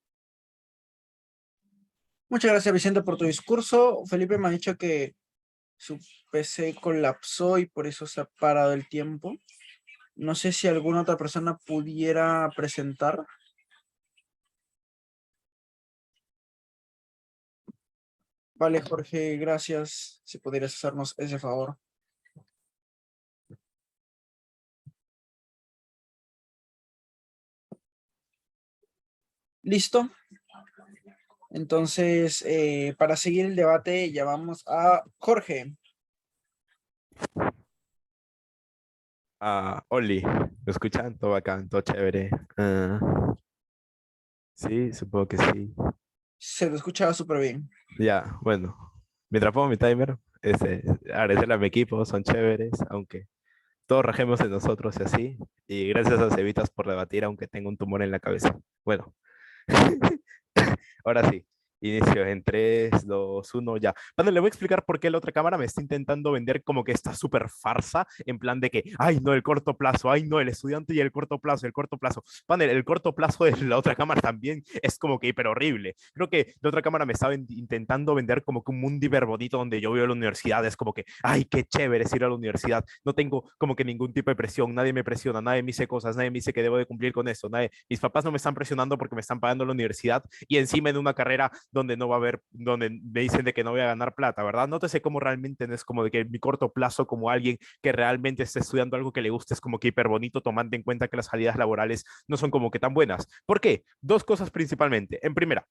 Muchas gracias, Vicente, por tu discurso. Felipe me ha dicho que su PC colapsó y por eso se ha parado el tiempo. No sé si alguna otra persona pudiera presentar. Vale, Jorge, gracias. Si pudieras hacernos ese favor. ¿Listo? Entonces, para seguir el debate, llamamos a Jorge. Oli, ¿me escuchan? Todo bacán, todo chévere. Sí, supongo que sí. Se te escuchaba súper bien. Ya, bueno. Mientras pongo mi timer, agradecerle a mi equipo, son chéveres, aunque todos rajemos en nosotros y así. Y gracias a Cevitas por debatir, aunque tengo un tumor en la cabeza. Bueno, ahora sí. Inicio en 3, 2, 1, ya. Bueno, le voy a explicar por qué la otra cámara me está intentando vender como que esta súper farsa, en plan de que, ay, no, el corto plazo, ay, no, el estudiante y el corto plazo, el corto plazo. Panel, el corto plazo de la otra cámara también es como que hiper horrible. Creo que la otra cámara me estaba intentando vender como que un mundo hiper bonito donde yo veo la universidad. Es como que, ay, qué chévere es ir a la universidad. No tengo como que ningún tipo de presión, nadie me presiona, nadie me dice cosas, nadie me dice que debo de cumplir con eso, mis papás no me están presionando porque me están pagando la universidad y encima en una carrera donde no va a haber, donde me dicen de que no voy a ganar plata, ¿verdad? No te sé cómo realmente no es como de que en mi corto plazo, como alguien que realmente esté estudiando algo que le guste, es como que hiper bonito, tomando en cuenta que las salidas laborales no son como que tan buenas. ¿Por qué? Dos cosas principalmente. En primera,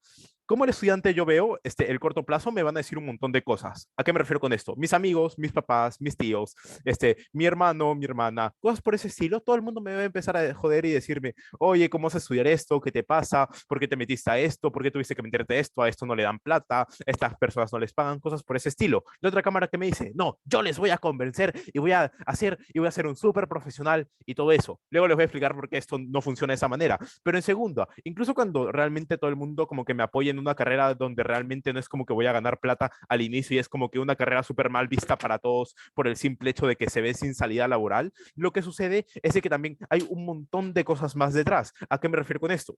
como el estudiante yo veo, el corto plazo me van a decir un montón de cosas. ¿A qué me refiero con esto? Mis amigos, mis papás, mis tíos, mi hermano, mi hermana, cosas por ese estilo, todo el mundo me va a empezar a joder y decirme, oye, ¿cómo vas a estudiar esto? ¿Qué te pasa? ¿Por qué te metiste a esto? ¿Por qué tuviste que meterte a esto no le dan plata? Estas personas no les pagan, cosas por ese estilo. La otra cámara que me dice, no, yo les voy a convencer y voy a ser un súper profesional y todo eso. Luego les voy a explicar por qué esto no funciona de esa manera. Pero en segunda, incluso cuando realmente todo el mundo como que me apoya en una carrera donde realmente no es como que voy a ganar plata al inicio y es como que una carrera súper mal vista para todos por el simple hecho de que se ve sin salida laboral, lo que sucede es de que también hay un montón de cosas más detrás. ¿A qué me refiero con esto?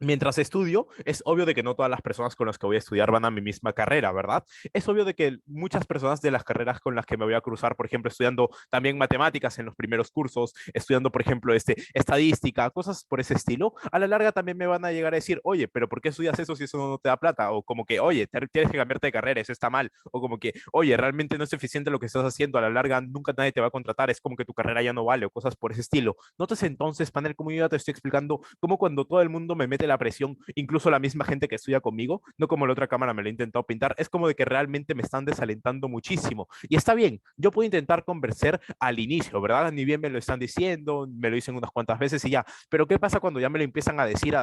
Mientras estudio, es obvio de que no todas las personas con las que voy a estudiar van a mi misma carrera, ¿verdad? Es obvio de que muchas personas de las carreras con las que me voy a cruzar, por ejemplo, estudiando también matemáticas en los primeros cursos, estudiando, por ejemplo, estadística, cosas por ese estilo, a la larga también me van a llegar a decir, oye, pero ¿por qué estudias eso si eso no te da plata? O como que, oye, tienes que cambiarte de carrera, eso está mal. O como que, oye, realmente no es eficiente lo que estás haciendo, a la larga nunca nadie te va a contratar, es como que tu carrera ya no vale o cosas por ese estilo. Notas entonces, panel, como yo ya te estoy explicando, cómo cuando todo el mundo me mete la presión, incluso la misma gente que estudia conmigo, no como la otra cámara me lo ha intentado pintar, es como de que realmente me están desalentando muchísimo. Y está bien, yo puedo intentar convencer al inicio, ¿verdad? Ni bien me lo están diciendo, me lo dicen unas cuantas veces y ya. Pero ¿qué pasa cuando ya me lo empiezan a decir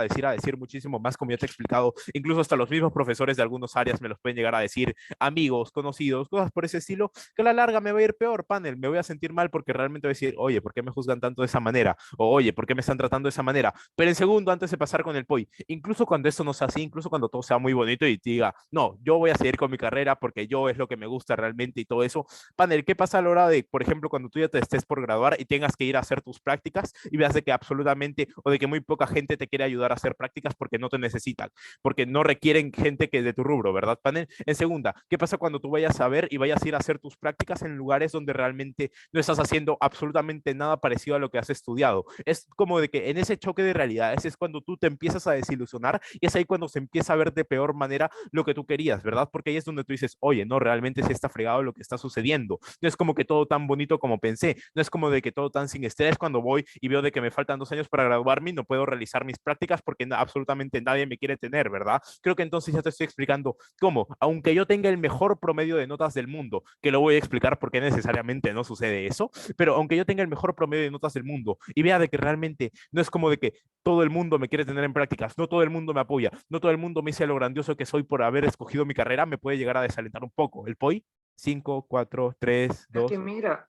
muchísimo más, como ya te he explicado? Incluso hasta los mismos profesores de algunas áreas me los pueden llegar a decir, amigos, conocidos, cosas por ese estilo, que a la larga me va a ir peor, panel, me voy a sentir mal porque realmente voy a decir, oye, ¿por qué me juzgan tanto de esa manera? O oye, ¿por qué me están tratando de esa manera? Pero en segundo, antes de pasar con el POI, incluso cuando esto no sea así, incluso cuando todo sea muy bonito y te diga, no, yo voy a seguir con mi carrera porque yo es lo que me gusta realmente y todo eso, panel, ¿qué pasa a la hora de, por ejemplo, cuando tú ya te estés por graduar y tengas que ir a hacer tus prácticas y veas de que absolutamente o de que muy poca gente te quiere ayudar a hacer prácticas porque no te necesitan, porque no requieren gente que de tu rubro, ¿verdad, panel? En segunda, ¿qué pasa cuando tú vayas a ver y vayas a ir a hacer tus prácticas en lugares donde realmente no estás haciendo absolutamente nada parecido a lo que has estudiado? Es como de que en ese choque de realidades es cuando tú te empiezas a desilusionar y es ahí cuando se empieza a ver de peor manera lo que tú querías, ¿verdad? Porque ahí es donde tú dices, oye, no, realmente sí está fregado lo que está sucediendo. No es como que todo tan bonito como pensé, no es como de que todo tan sin estrés cuando voy y veo de que me faltan 2 años para graduarme y no puedo realizar mis prácticas porque absolutamente nadie me quiere tener, ¿verdad? Creo que entonces ya te estoy explicando cómo, aunque yo tenga el mejor promedio de notas del mundo, que lo voy a explicar porque necesariamente no sucede eso, pero aunque yo tenga el mejor promedio de notas del mundo y vea de que realmente no es como de que todo el mundo me quiere tener en práctica prácticas, no todo el mundo me apoya, no todo el mundo me dice lo grandioso que soy por haber escogido mi carrera, me puede llegar a desalentar un poco. El POI, 5, 4, 3, Es 2. que mira,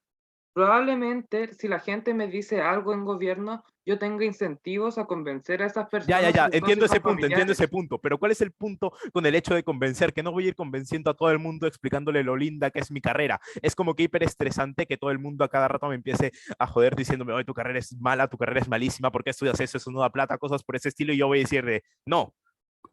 probablemente si la gente me dice algo en gobierno, yo tenga incentivos a convencer a esas personas, Ya, sobre todo si entiendo ese son punto, entiendo familiares. ese punto, pero ¿cuál es el punto con el hecho de convencer? Que no voy a ir convenciendo a todo el mundo explicándole lo linda que es mi carrera. Es como que hiper estresante que todo el mundo a cada rato me empiece a joder diciéndome, oye, tu carrera es mala, tu carrera es malísima, ¿por qué estudias eso? Eso no da plata, cosas por ese estilo, y yo voy a decirle, no,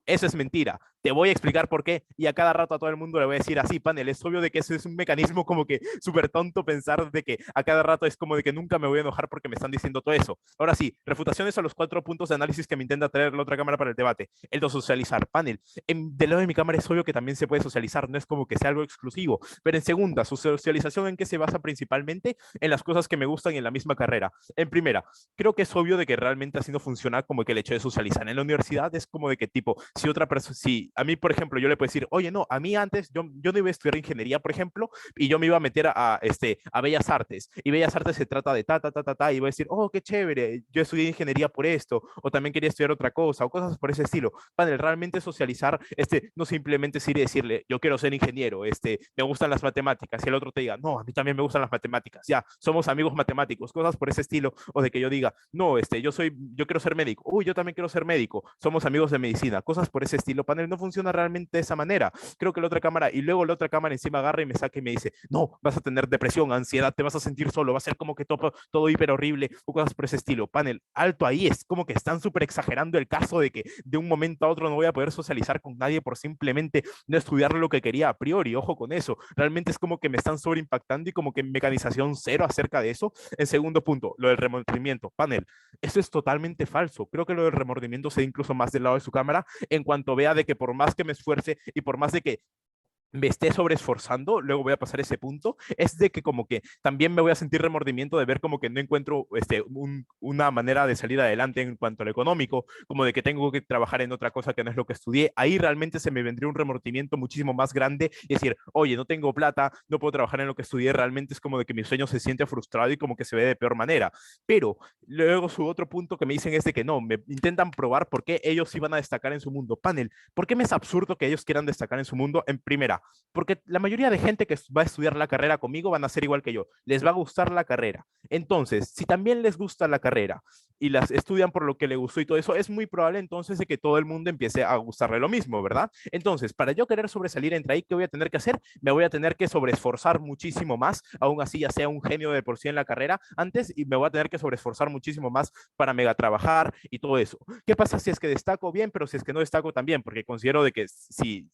eso es mentira. Te voy a explicar por qué. Y a cada rato a todo el mundo le voy a decir así, panel. Es obvio de que eso es un mecanismo como que súper tonto pensar de que a cada rato es como de que nunca me voy a enojar porque me están diciendo todo eso. Ahora sí, refutaciones a los 4 puntos de análisis que me intenta traer la otra cámara para el debate. El de socializar, panel. Del lado de mi cámara es obvio que también se puede socializar, no es como que sea algo exclusivo. Pero en segunda, su socialización en qué se basa principalmente en las cosas que me gustan y en la misma carrera. En primera, creo que es obvio de que realmente así no funciona como que el hecho de socializar. En la universidad es como de que tipo, si otra persona, si a mí, por ejemplo, yo le puedo decir, oye, no, a mí antes, yo no iba a estudiar ingeniería, por ejemplo, y yo me iba a meter a Bellas Artes, y Bellas Artes se trata de y voy a decir, oh, qué chévere, yo estudié ingeniería por esto, o también quería estudiar otra cosa, o cosas por ese estilo. Panel, realmente socializar, no simplemente es ir y decirle, yo quiero ser ingeniero, me gustan las matemáticas, y el otro te diga, no, a mí también me gustan las matemáticas, ya, somos amigos matemáticos, cosas por ese estilo, o de que yo diga, no, yo quiero ser médico, uy, yo también quiero ser médico, somos amigos de medicina, cosas por ese estilo. Panel, no funciona realmente de esa manera. Creo que la otra cámara, y luego la otra cámara encima agarra y me saca y me dice, no, vas a tener depresión, ansiedad, te vas a sentir solo, va a ser como que todo hiper horrible, o cosas por ese estilo. Panel, alto ahí, es como que están súper exagerando el caso de que de un momento a otro no voy a poder socializar con nadie por simplemente no estudiar lo que quería a priori. Ojo con eso, realmente es como que me están sobreimpactando y como que mecanización cero acerca de eso. En segundo punto, lo del remordimiento. Panel, eso es totalmente falso. Creo que lo del remordimiento se da incluso más del lado de su cámara en cuanto vea de que por más que me esfuerce y por más de que me esté sobreesforzando, luego voy a pasar ese punto, es de que como que también me voy a sentir remordimiento de ver como que no encuentro una manera de salir adelante en cuanto a lo económico, como de que tengo que trabajar en otra cosa que no es lo que estudié. Ahí realmente se me vendría un remordimiento muchísimo más grande y decir, oye, no tengo plata, no puedo trabajar en lo que estudié, realmente es como de que mi sueño se siente frustrado y como que se ve de peor manera. Pero luego su otro punto que me dicen es de que no, me intentan probar por qué ellos iban a destacar en su mundo. Panel, ¿por qué me es absurdo que ellos quieran destacar en su mundo? En primera, porque la mayoría de gente que va a estudiar la carrera conmigo van a ser igual que yo, les va a gustar la carrera. Entonces, si también les gusta la carrera y las estudian por lo que le gustó y todo eso, es muy probable entonces de que todo el mundo empiece a gustarle lo mismo, ¿verdad? Entonces, para yo querer sobresalir entre ahí, ¿qué voy a tener que hacer? Me voy a tener que sobreesforzar muchísimo más, aún así ya sea un genio de por sí en la carrera antes, y me voy a tener que sobreesforzar muchísimo más para mega trabajar y todo eso. ¿Qué pasa si es que destaco bien, pero si es que no destaco también? Porque considero de que si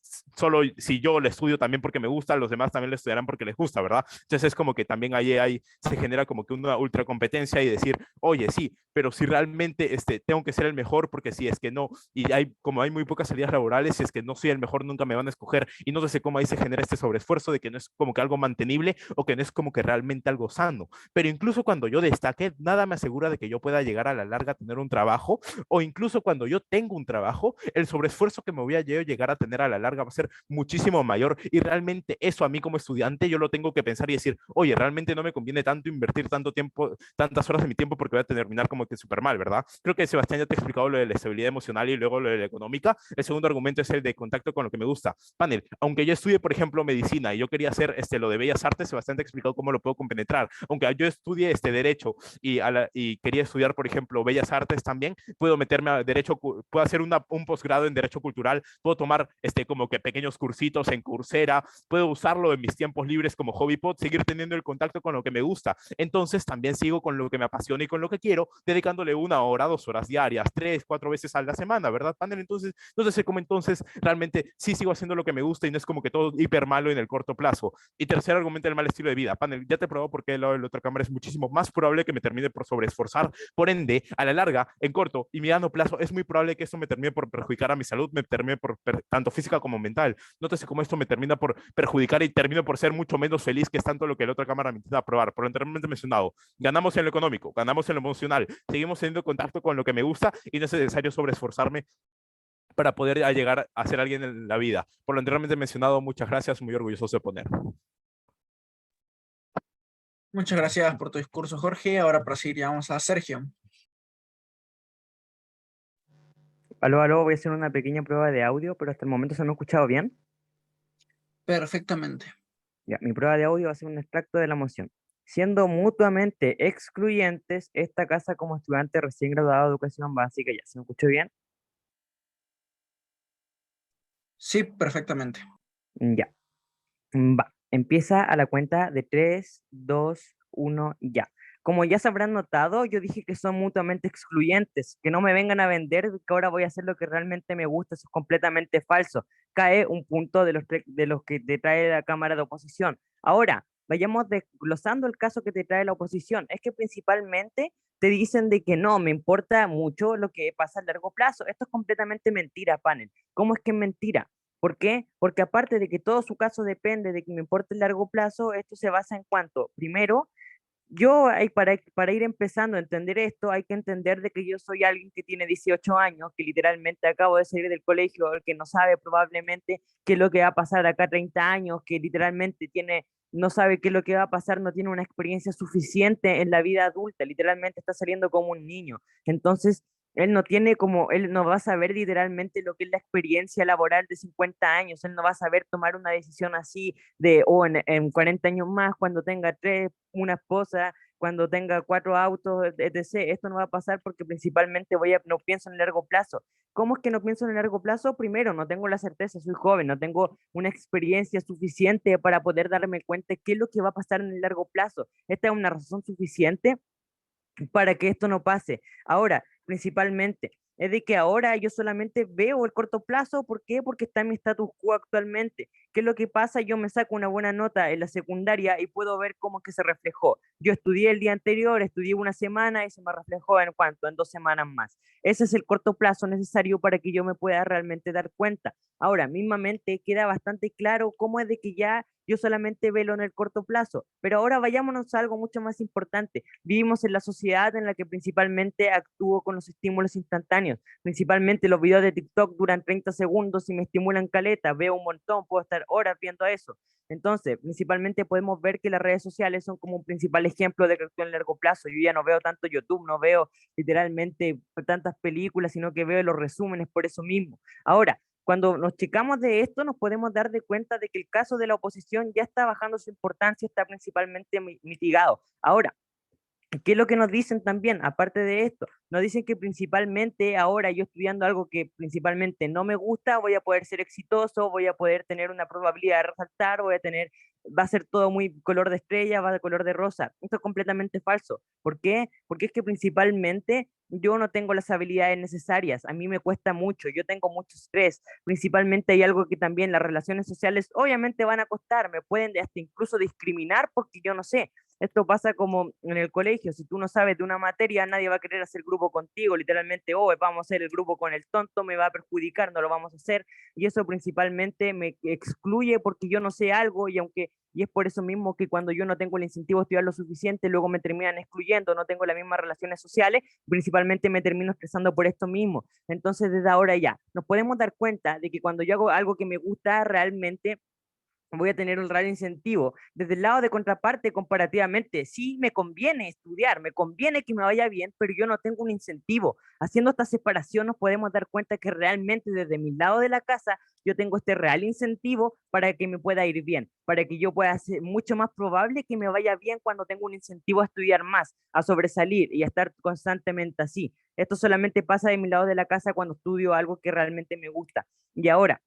yo le estudio también porque me gusta, los demás también le estudiarán porque les gusta, ¿verdad? Entonces es como que también ahí se genera como que una ultra competencia y decir, oye, sí, pero si realmente tengo que ser el mejor, porque si es que no, y como hay muy pocas salidas laborales, si es que no soy el mejor, nunca me van a escoger, y no sé cómo ahí se genera este sobreesfuerzo de que no es como que algo mantenible o que no es como que realmente algo sano. Pero incluso cuando yo destaque, nada me asegura de que yo pueda llegar a la larga a tener un trabajo, o incluso cuando yo tengo un trabajo, el sobreesfuerzo que me voy a llegar a tener a la larga va a ser muchísimo mayor, y realmente eso a mí como estudiante yo lo tengo que pensar y decir, oye, realmente no me conviene tanto invertir tanto tiempo, tantas horas de mi tiempo porque voy a terminar como que súper mal, ¿verdad? Creo que Sebastián ya te ha explicado lo de la estabilidad emocional y luego lo de la económica. El segundo argumento es el de contacto con lo que me gusta. Panel, aunque yo estudie, por ejemplo, medicina y yo quería hacer lo de Bellas Artes, Sebastián te ha explicado cómo lo puedo compenetrar. Aunque yo estudie Derecho y quería estudiar, por ejemplo, Bellas Artes también, puedo meterme a Derecho, puedo hacer un posgrado en Derecho Cultural, puedo tomar como que pequeños cursitos en Coursera, puedo usarlo en mis tiempos libres como hobby, puedo seguir teniendo el contacto con lo que me gusta. Entonces también sigo con lo que me apasiona y con lo que quiero, dedicándole 1 hora, 2 horas diarias, 3, 4 veces a la semana, ¿verdad, panel? Entonces, no sé cómo entonces realmente sí sigo haciendo lo que me gusta y no es como que todo hiper malo en el corto plazo. Y tercer argumento, el mal estilo de vida. Panel, ya te probó porque el lado de la otra cámara es muchísimo más probable que me termine por sobreesforzar. Por ende, a la larga, en corto y mediano plazo, es muy probable que esto me termine por perjudicar a mi salud, me termine por tanto física como mental. Nótese cómo esto me termina por perjudicar y termino por ser mucho menos feliz, que es tanto lo que la otra cámara me intenta probar. Por lo anteriormente mencionado, ganamos en lo económico, ganamos en lo emocional, seguimos teniendo contacto con lo que me gusta y no es necesario sobreesforzarme para poder llegar a ser alguien en la vida. Por lo anteriormente mencionado, muchas gracias, muy orgulloso de poner. Muchas gracias por tu discurso, Jorge. Ahora proseguiríamos a Sergio. Aló, aló, voy a hacer una pequeña prueba de audio, pero hasta el momento se me ha escuchado bien. Perfectamente. Ya, mi prueba de audio va a ser un extracto de la moción. Siendo mutuamente excluyentes, esta casa como estudiante recién graduado de educación básica, ya, ¿se me escuchó bien? Sí, perfectamente. Ya, va. Empieza a la cuenta de 3, 2, 1, ya. Como ya se habrán notado, yo dije que son mutuamente excluyentes, que no me vengan a vender que ahora voy a hacer lo que realmente me gusta, eso es completamente falso. Cae un punto de los que te trae la Cámara de Oposición. Ahora, vayamos desglosando el caso que te trae la oposición. Es que principalmente te dicen de que no, me importa mucho lo que pasa a largo plazo. Esto es completamente mentira, panel. ¿Cómo es que es mentira? ¿Por qué? Porque aparte de que todo su caso depende de que me importe el largo plazo, esto se basa en cuanto, primero, para ir empezando a entender esto, hay que entender de que yo soy alguien que tiene 18 años, que literalmente acabo de salir del colegio, el que no sabe probablemente qué es lo que va a pasar acá 30 años, que literalmente no sabe qué es lo que va a pasar, no tiene una experiencia suficiente en la vida adulta, literalmente está saliendo como un niño. Entonces, él no va a saber literalmente lo que es la experiencia laboral de 50 años, él no va a saber tomar una decisión así en 40 años más, cuando tenga una esposa, cuando tenga 4 autos, etc. Esto no va a pasar porque principalmente no pienso en el largo plazo. ¿Cómo es que no pienso en el largo plazo? Primero, no tengo la certeza, soy joven, no tengo una experiencia suficiente para poder darme cuenta de qué es lo que va a pasar en el largo plazo. Esta es una razón suficiente para que esto no pase. Ahora, principalmente, es de que ahora yo solamente veo el corto plazo. ¿Por qué? Porque está en mi status quo actualmente. ¿Qué es lo que pasa? Yo me saco una buena nota en la secundaria y puedo ver cómo es que se reflejó. Yo estudié el día anterior, estudié una semana y se me reflejó en cuánto, en 2 semanas más. Ese es el corto plazo necesario para que yo me pueda realmente dar cuenta. Ahora, mismamente queda bastante claro cómo es de que ya yo solamente velo en el corto plazo. Pero ahora vayámonos a algo mucho más importante. Vivimos en la sociedad en la que principalmente actúo con los estímulos instantáneos. Principalmente los videos de TikTok duran 30 segundos y me estimulan caleta. Veo un montón, puedo estar horas viendo eso. Entonces, principalmente podemos ver que las redes sociales son como un principal ejemplo de que actúo en largo plazo. Yo ya no veo tanto YouTube, no veo literalmente tantas películas, sino que veo los resúmenes por eso mismo. Ahora, cuando nos checamos de esto, nos podemos dar de cuenta de que el caso de la oposición ya está bajando su importancia, está principalmente mitigado. Ahora, ¿qué es lo que nos dicen también? Aparte de esto, nos dicen que principalmente ahora yo estudiando algo que principalmente no me gusta, voy a poder ser exitoso, voy a poder tener una probabilidad de resaltar, va a ser todo muy color de estrella, va de color de rosa. Esto es completamente falso. ¿Por qué? Porque es que principalmente yo no tengo las habilidades necesarias, a mí me cuesta mucho, yo tengo mucho estrés, principalmente hay algo que también las relaciones sociales obviamente van a costar, me pueden hasta incluso discriminar porque yo no sé. Esto pasa como en el colegio, si tú no sabes de una materia, nadie va a querer hacer grupo contigo, literalmente, oh, vamos a hacer el grupo con el tonto, me va a perjudicar, no lo vamos a hacer, y eso principalmente me excluye porque yo no sé algo, y es por eso mismo que cuando yo no tengo el incentivo a estudiar lo suficiente, luego me terminan excluyendo, no tengo las mismas relaciones sociales, principalmente me termino estresando por esto mismo. Entonces, desde ahora ya, nos podemos dar cuenta de que cuando yo hago algo que me gusta realmente, voy a tener un real incentivo. Desde el lado de contraparte, comparativamente, sí me conviene estudiar, me conviene que me vaya bien, pero yo no tengo un incentivo. Haciendo esta separación nos podemos dar cuenta que realmente desde mi lado de la casa yo tengo este real incentivo para que me pueda ir bien, para que yo pueda ser mucho más probable que me vaya bien cuando tengo un incentivo a estudiar más, a sobresalir y a estar constantemente así. Esto solamente pasa de mi lado de la casa cuando estudio algo que realmente me gusta. Y ahora,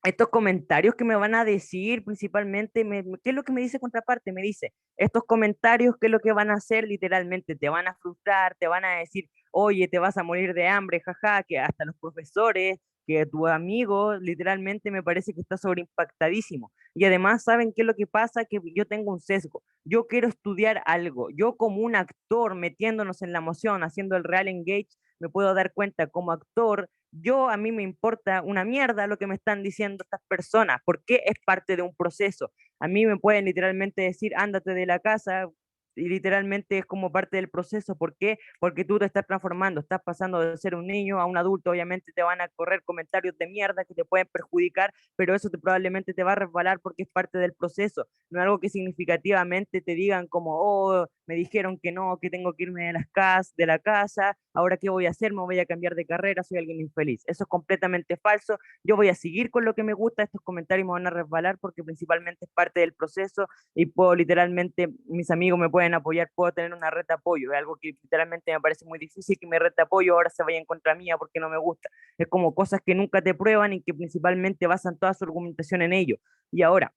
estos comentarios que me van a decir principalmente, ¿qué es lo que me dice contraparte? Me dice, estos comentarios, ¿qué es lo que van a hacer? Literalmente, te van a frustrar, te van a decir, oye, te vas a morir de hambre, jaja, que hasta los profesores, que tu amigo, literalmente me parece que está sobreimpactadísimo. Y además, ¿saben qué es lo que pasa? Que yo tengo un sesgo. Yo quiero estudiar algo. Yo como un actor metiéndonos en la emoción, haciendo el real engage, me puedo dar cuenta como actor a mí me importa una mierda lo que me están diciendo estas personas, porque es parte de un proceso. A mí me pueden literalmente decir, ándate de la casa, y literalmente es como parte del proceso. ¿Por qué? Porque tú te estás transformando, estás pasando de ser un niño a un adulto. Obviamente te van a correr comentarios de mierda que te pueden perjudicar, pero eso probablemente te va a resbalar porque es parte del proceso. No es algo que significativamente te digan como, oh, me dijeron que no, que tengo que irme de la casa, ahora qué voy a hacer, me voy a cambiar de carrera, soy alguien infeliz. Eso es completamente falso. Yo voy a seguir con lo que me gusta, estos comentarios me van a resbalar porque principalmente es parte del proceso y puedo literalmente, mis amigos me pueden apoyar, puedo tener una red de apoyo. Es algo que literalmente me parece muy difícil que mi red de apoyo ahora se vaya en contra mía porque no me gusta. Es como cosas que nunca te prueban y que principalmente basan toda su argumentación en ello. Y ahora,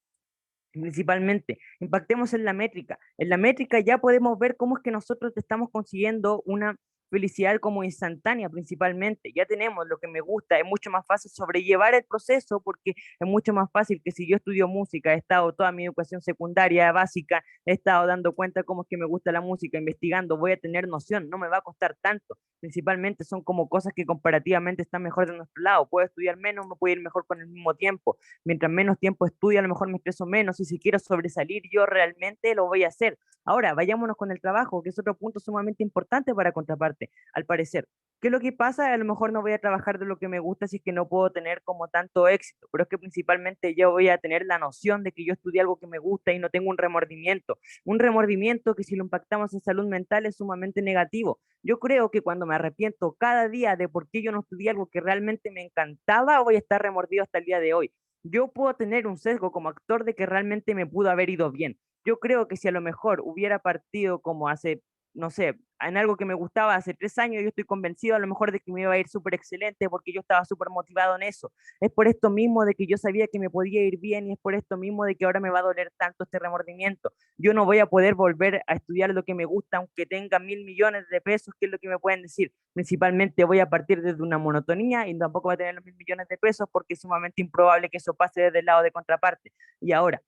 principalmente, impactemos en la métrica. En la métrica ya podemos ver cómo es que nosotros estamos consiguiendo una felicidad como instantánea principalmente. Ya tenemos lo que me gusta, es mucho más fácil sobrellevar el proceso porque es mucho más fácil que si yo estudio música, he estado toda mi educación secundaria básica, he estado dando cuenta cómo es que me gusta la música, investigando, voy a tener noción, no me va a costar tanto. Principalmente son como cosas que comparativamente están mejor de nuestro lado. Puedo estudiar menos, me puedo ir mejor con el mismo tiempo. Mientras menos tiempo estudio, a lo mejor me estreso menos y si quiero sobresalir yo realmente lo voy a hacer. Ahora, vayámonos con el trabajo, que es otro punto sumamente importante para Contraparte, al parecer. ¿Qué es lo que pasa? A lo mejor no voy a trabajar de lo que me gusta si es que no puedo tener como tanto éxito, pero es que principalmente yo voy a tener la noción de que yo estudié algo que me gusta y no tengo un remordimiento. Un remordimiento que si lo impactamos en salud mental es sumamente negativo. Yo creo que cuando me arrepiento cada día de por qué yo no estudié algo que realmente me encantaba, voy a estar remordido hasta el día de hoy. Yo puedo tener un sesgo como actor de que realmente me pudo haber ido bien. Yo creo que si a lo mejor hubiera partido como hace, no sé, en algo que me gustaba hace 3 años, yo estoy convencido a lo mejor de que me iba a ir súper excelente porque yo estaba súper motivado en eso. Es por esto mismo de que yo sabía que me podía ir bien y es por esto mismo de que ahora me va a doler tanto este remordimiento. Yo no voy a poder volver a estudiar lo que me gusta aunque tenga 1.000 millones de pesos, que es lo que me pueden decir. Principalmente voy a partir desde una monotonía y tampoco voy a tener los 1.000 millones de pesos porque es sumamente improbable que eso pase desde el lado de Contraparte. Y ahora,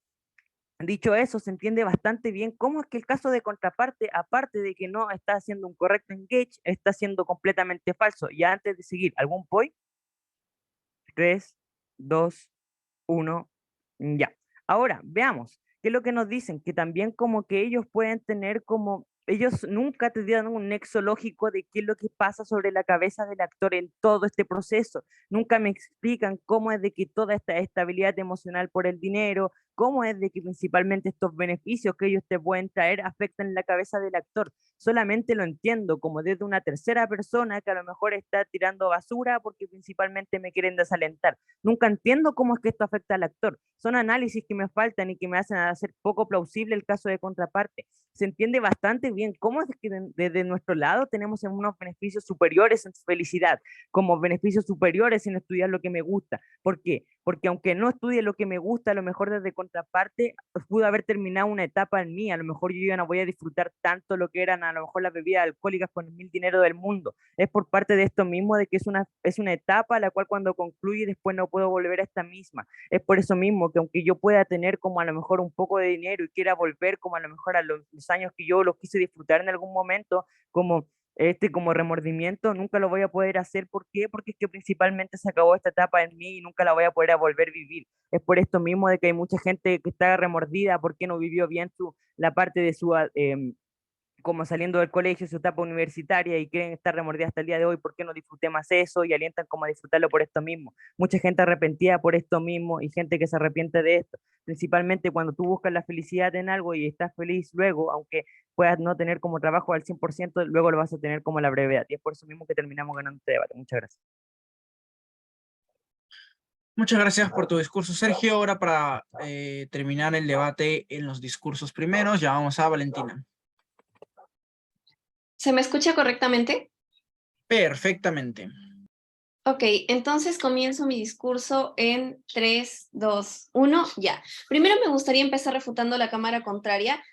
dicho eso, se entiende bastante bien cómo es que el caso de Contraparte, aparte de que no está haciendo un correcto engage, está siendo completamente falso. Y antes de seguir, ¿algún point? 3, 2, 1, ya. Ahora, veamos, ¿qué es lo que nos dicen? Que también como que ellos pueden tener como, ellos nunca te dan un nexo lógico de qué es lo que pasa sobre la cabeza del actor en todo este proceso. Nunca me explican cómo es de que toda esta estabilidad emocional por el dinero, cómo es de que principalmente estos beneficios que ellos te pueden traer afectan la cabeza del actor. Solamente lo entiendo como desde una tercera persona que a lo mejor está tirando basura porque principalmente me quieren desalentar. Nunca entiendo cómo es que esto afecta al actor. Son análisis que me faltan y que me hacen hacer poco plausible el caso de Contraparte. Se entiende bastante bien cómo es que desde nuestro lado tenemos unos beneficios superiores en felicidad, como beneficios superiores en estudiar lo que me gusta. ¿Por qué? Porque aunque no estudie lo que me gusta, a lo mejor desde Contraparte pudo haber terminado una etapa en mí. A lo mejor yo ya no voy a disfrutar tanto lo que eran a lo mejor las bebidas alcohólicas con el 1.000 dinero del mundo. Es por parte de esto mismo de que es una etapa la cual cuando concluye después no puedo volver a esta misma. Es por eso mismo que aunque yo pueda tener como a lo mejor un poco de dinero y quiera volver como a lo mejor a los años que yo los quise disfrutar en algún momento, como remordimiento, nunca lo voy a poder hacer. ¿Por qué? Porque es que principalmente se acabó esta etapa en mí y nunca la voy a poder a volver a vivir. Es por esto mismo de que hay mucha gente que está remordida porque no vivió bien la parte de su como saliendo del colegio, su etapa universitaria y quieren estar remordidas hasta el día de hoy, ¿por qué no disfruté más eso? Y alientan como a disfrutarlo por esto mismo. Mucha gente arrepentida por esto mismo y gente que se arrepiente de esto. Principalmente cuando tú buscas la felicidad en algo y estás feliz luego, aunque puedas no tener como trabajo al 100%, luego lo vas a tener como la brevedad. Y es por eso mismo que terminamos ganando este debate. Muchas gracias. Muchas gracias por tu discurso, Sergio. Ahora para terminar el debate en los discursos primeros, ya vamos a Valentina. ¿Se me escucha correctamente? Perfectamente. Ok, entonces comienzo mi discurso en 3, 2, 1, ya. Primero me gustaría empezar refutando la cámara contraria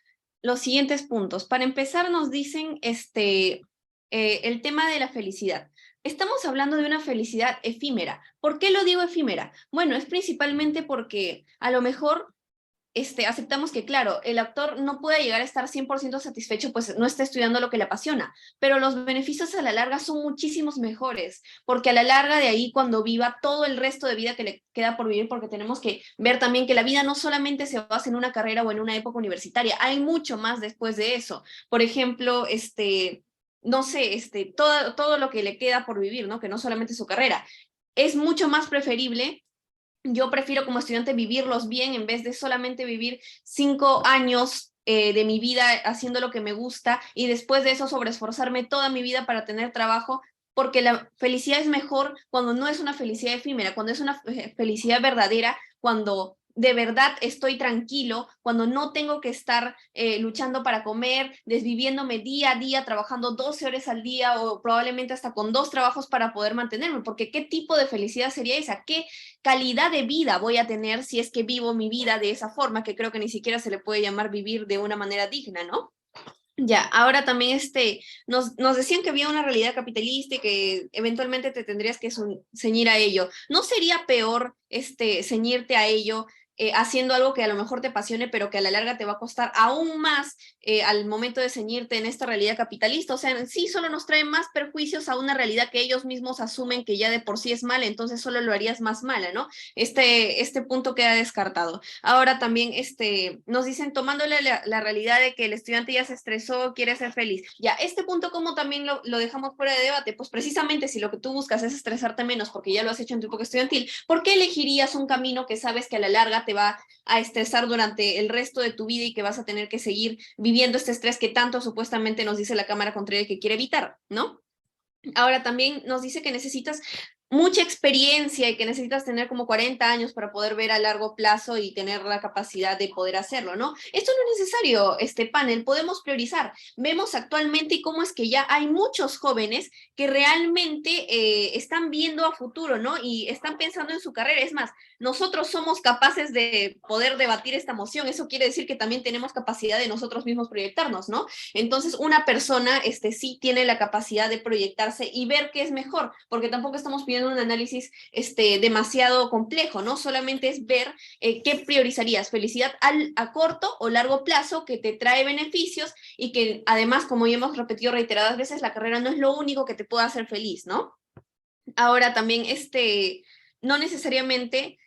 los siguientes puntos. Para empezar nos dicen el tema de la felicidad. Estamos hablando de una felicidad efímera. ¿Por qué lo digo efímera? Bueno, es principalmente porque a lo mejor aceptamos que, claro, el actor no puede llegar a estar 100% satisfecho, pues no está estudiando lo que le apasiona, pero los beneficios a la larga son muchísimos mejores, porque a la larga de ahí, cuando viva todo el resto de vida que le queda por vivir, porque tenemos que ver también que la vida no solamente se basa en una carrera o en una época universitaria, hay mucho más después de eso. Por ejemplo, no sé, todo lo que le queda por vivir, ¿no? Que no solamente su carrera. Es mucho más preferible. Yo prefiero como estudiante vivirlos bien en vez de solamente vivir 5 años de mi vida haciendo lo que me gusta y después de eso sobreesforzarme toda mi vida para tener trabajo, porque la felicidad es mejor cuando no es una felicidad efímera, cuando es una felicidad verdadera, cuando de verdad estoy tranquilo, cuando no tengo que estar luchando para comer, desviviéndome día a día, trabajando 12 horas al día o probablemente hasta con 2 trabajos para poder mantenerme, porque ¿qué tipo de felicidad sería esa? ¿Qué calidad de vida voy a tener si es que vivo mi vida de esa forma, que creo que ni siquiera se le puede llamar vivir de una manera digna, ¿no? Ya, ahora también nos decían que había una realidad capitalista y que eventualmente te tendrías que ceñir a ello. ¿No sería peor ceñirte a ello haciendo algo que a lo mejor te apasione, pero que a la larga te va a costar aún más al momento de ceñirte en esta realidad capitalista? O sea, en sí solo nos trae más perjuicios a una realidad que ellos mismos asumen que ya de por sí es mala, entonces solo lo harías más mala, ¿no? Este punto queda descartado. Ahora también nos dicen, tomándole la realidad de que el estudiante ya se estresó, quiere ser feliz. Ya, este punto, ¿cómo también lo dejamos fuera de debate? Pues precisamente si lo que tú buscas es estresarte menos porque ya lo has hecho en tu época estudiantil, ¿por qué elegirías un camino que sabes que a la larga te va a estresar durante el resto de tu vida y que vas a tener que seguir viviendo este estrés que tanto supuestamente nos dice la Cámara Contraria que quiere evitar, ¿no? Ahora también nos dice que necesitas mucha experiencia y que necesitas tener como 40 años para poder ver a largo plazo y tener la capacidad de poder hacerlo, ¿no? Esto no es necesario, este panel, podemos priorizar. Vemos actualmente cómo es que ya hay muchos jóvenes que realmente están viendo a futuro, ¿no? Y están pensando en su carrera. Es más, nosotros somos capaces de poder debatir esta moción. Eso quiere decir que también tenemos capacidad de nosotros mismos proyectarnos, ¿no? Entonces, una persona sí tiene la capacidad de proyectarse y ver qué es mejor, porque tampoco estamos pidiendo un análisis demasiado complejo, ¿no? Solamente es ver qué priorizarías, felicidad a corto o largo plazo que te trae beneficios y que además, como ya hemos repetido reiteradas veces, la carrera no es lo único que te pueda hacer feliz, ¿no? Ahora también, no necesariamente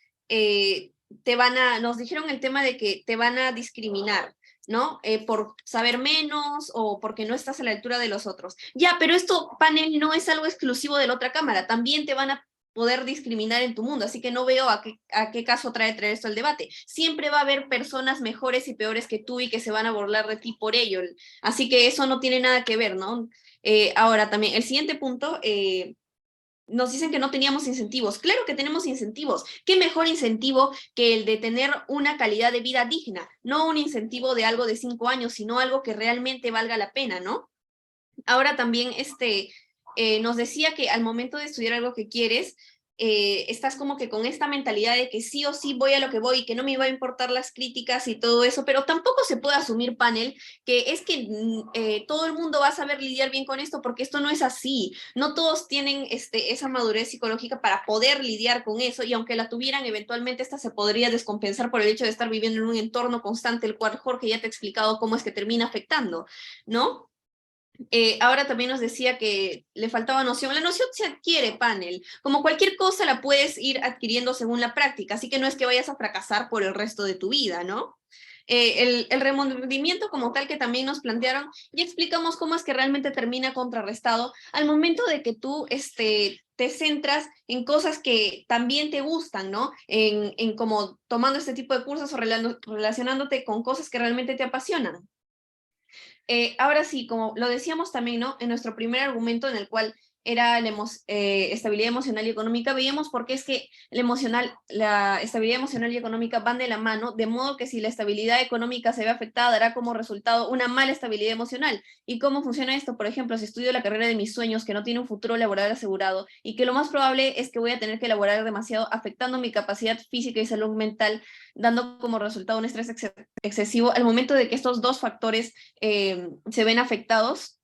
nos dijeron el tema de que te van a discriminar, ¿no? Por saber menos o porque no estás a la altura de los otros. Ya, pero esto, panel, no es algo exclusivo de la otra cámara, también te van a poder discriminar en tu mundo, así que no veo a qué caso traer esto al debate. Siempre va a haber personas mejores y peores que tú y que se van a burlar de ti por ello, así que eso no tiene nada que ver, ¿no? Ahora también, el siguiente punto, nos dicen que no teníamos incentivos. Claro que tenemos incentivos. ¿Qué mejor incentivo que el de tener una calidad de vida digna? No un incentivo de algo de 5 años, sino algo que realmente valga la pena, ¿no? Ahora también nos decía que al momento de estudiar algo que quieres, estás como que con esta mentalidad de que sí o sí voy a lo que voy y que no me va a importar las críticas y todo eso, pero tampoco se puede asumir, panel, que es que todo el mundo va a saber lidiar bien con esto, porque esto no es así. No todos tienen esa madurez psicológica para poder lidiar con eso, y aunque la tuvieran, eventualmente esta se podría descompensar por el hecho de estar viviendo en un entorno constante, el cual Jorge ya te ha explicado cómo es que termina afectando, ¿no? Ahora también nos decía que le faltaba noción. La noción se adquiere, panel. Como cualquier cosa la puedes ir adquiriendo según la práctica, así que no es que vayas a fracasar por el resto de tu vida, ¿no? El remordimiento como tal que también nos plantearon, ya explicamos cómo es que realmente termina contrarrestado al momento de que tú te centras en cosas que también te gustan, ¿no? En como tomando este tipo de cursos o relacionándote con cosas que realmente te apasionan. Ahora sí, como lo decíamos también, ¿no? En nuestro primer argumento, en el cual era la estabilidad emocional y económica, veíamos por qué es que la estabilidad emocional y económica van de la mano, de modo que si la estabilidad económica se ve afectada, dará como resultado una mala estabilidad emocional. ¿Y cómo funciona esto? Por ejemplo, si estudio la carrera de mis sueños, que no tiene un futuro laboral asegurado, y que lo más probable es que voy a tener que laborar demasiado, afectando mi capacidad física y salud mental, dando como resultado un estrés excesivo, al momento de que estos dos factores se ven afectados,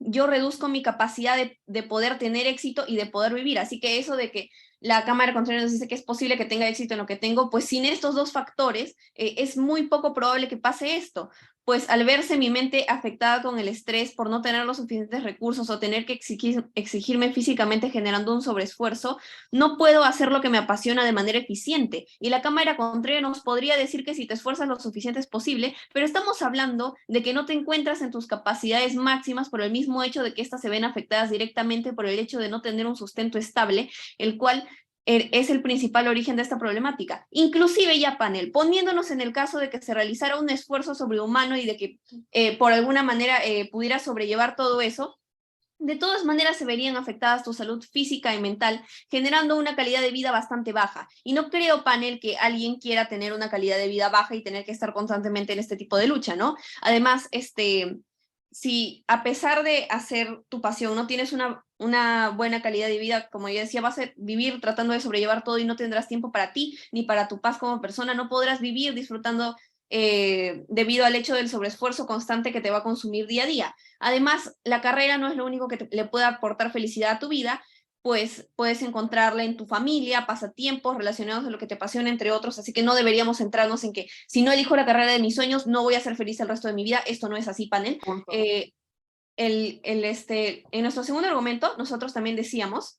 yo reduzco mi capacidad de poder tener éxito y de poder vivir. Así que eso de que la cámara contraria nos dice que es posible que tenga éxito en lo que tengo, pues sin estos dos factores es muy poco probable que pase esto. Pues al verse mi mente afectada con el estrés por no tener los suficientes recursos o tener que exigirme físicamente generando un sobreesfuerzo, no puedo hacer lo que me apasiona de manera eficiente. Y la cámara contraria nos podría decir que si te esfuerzas lo suficiente es posible, pero estamos hablando de que no te encuentras en tus capacidades máximas por el mismo hecho de que éstas se ven afectadas directamente por el hecho de no tener un sustento estable, el cual es el principal origen de esta problemática. Inclusive ya panel, poniéndonos en el caso de que se realizara un esfuerzo sobrehumano y de que por alguna manera pudiera sobrellevar todo eso, de todas maneras se verían afectadas tu salud física y mental, generando una calidad de vida bastante baja. Y no creo, panel, que alguien quiera tener una calidad de vida baja y tener que estar constantemente en este tipo de lucha, ¿no? Además, si a pesar de hacer tu pasión no tienes una buena calidad de vida, como yo decía, vas a vivir tratando de sobrellevar todo y no tendrás tiempo para ti ni para tu paz como persona, no podrás vivir disfrutando debido al hecho del sobreesfuerzo constante que te va a consumir día a día. Además, la carrera no es lo único que le puede aportar felicidad a tu vida, pues puedes encontrarla en tu familia, pasatiempos relacionados a lo que te apasiona, entre otros, así que no deberíamos centrarnos en que si no elijo la carrera de mis sueños, no voy a ser feliz el resto de mi vida. Esto no es así, panel. En nuestro segundo argumento, nosotros también decíamos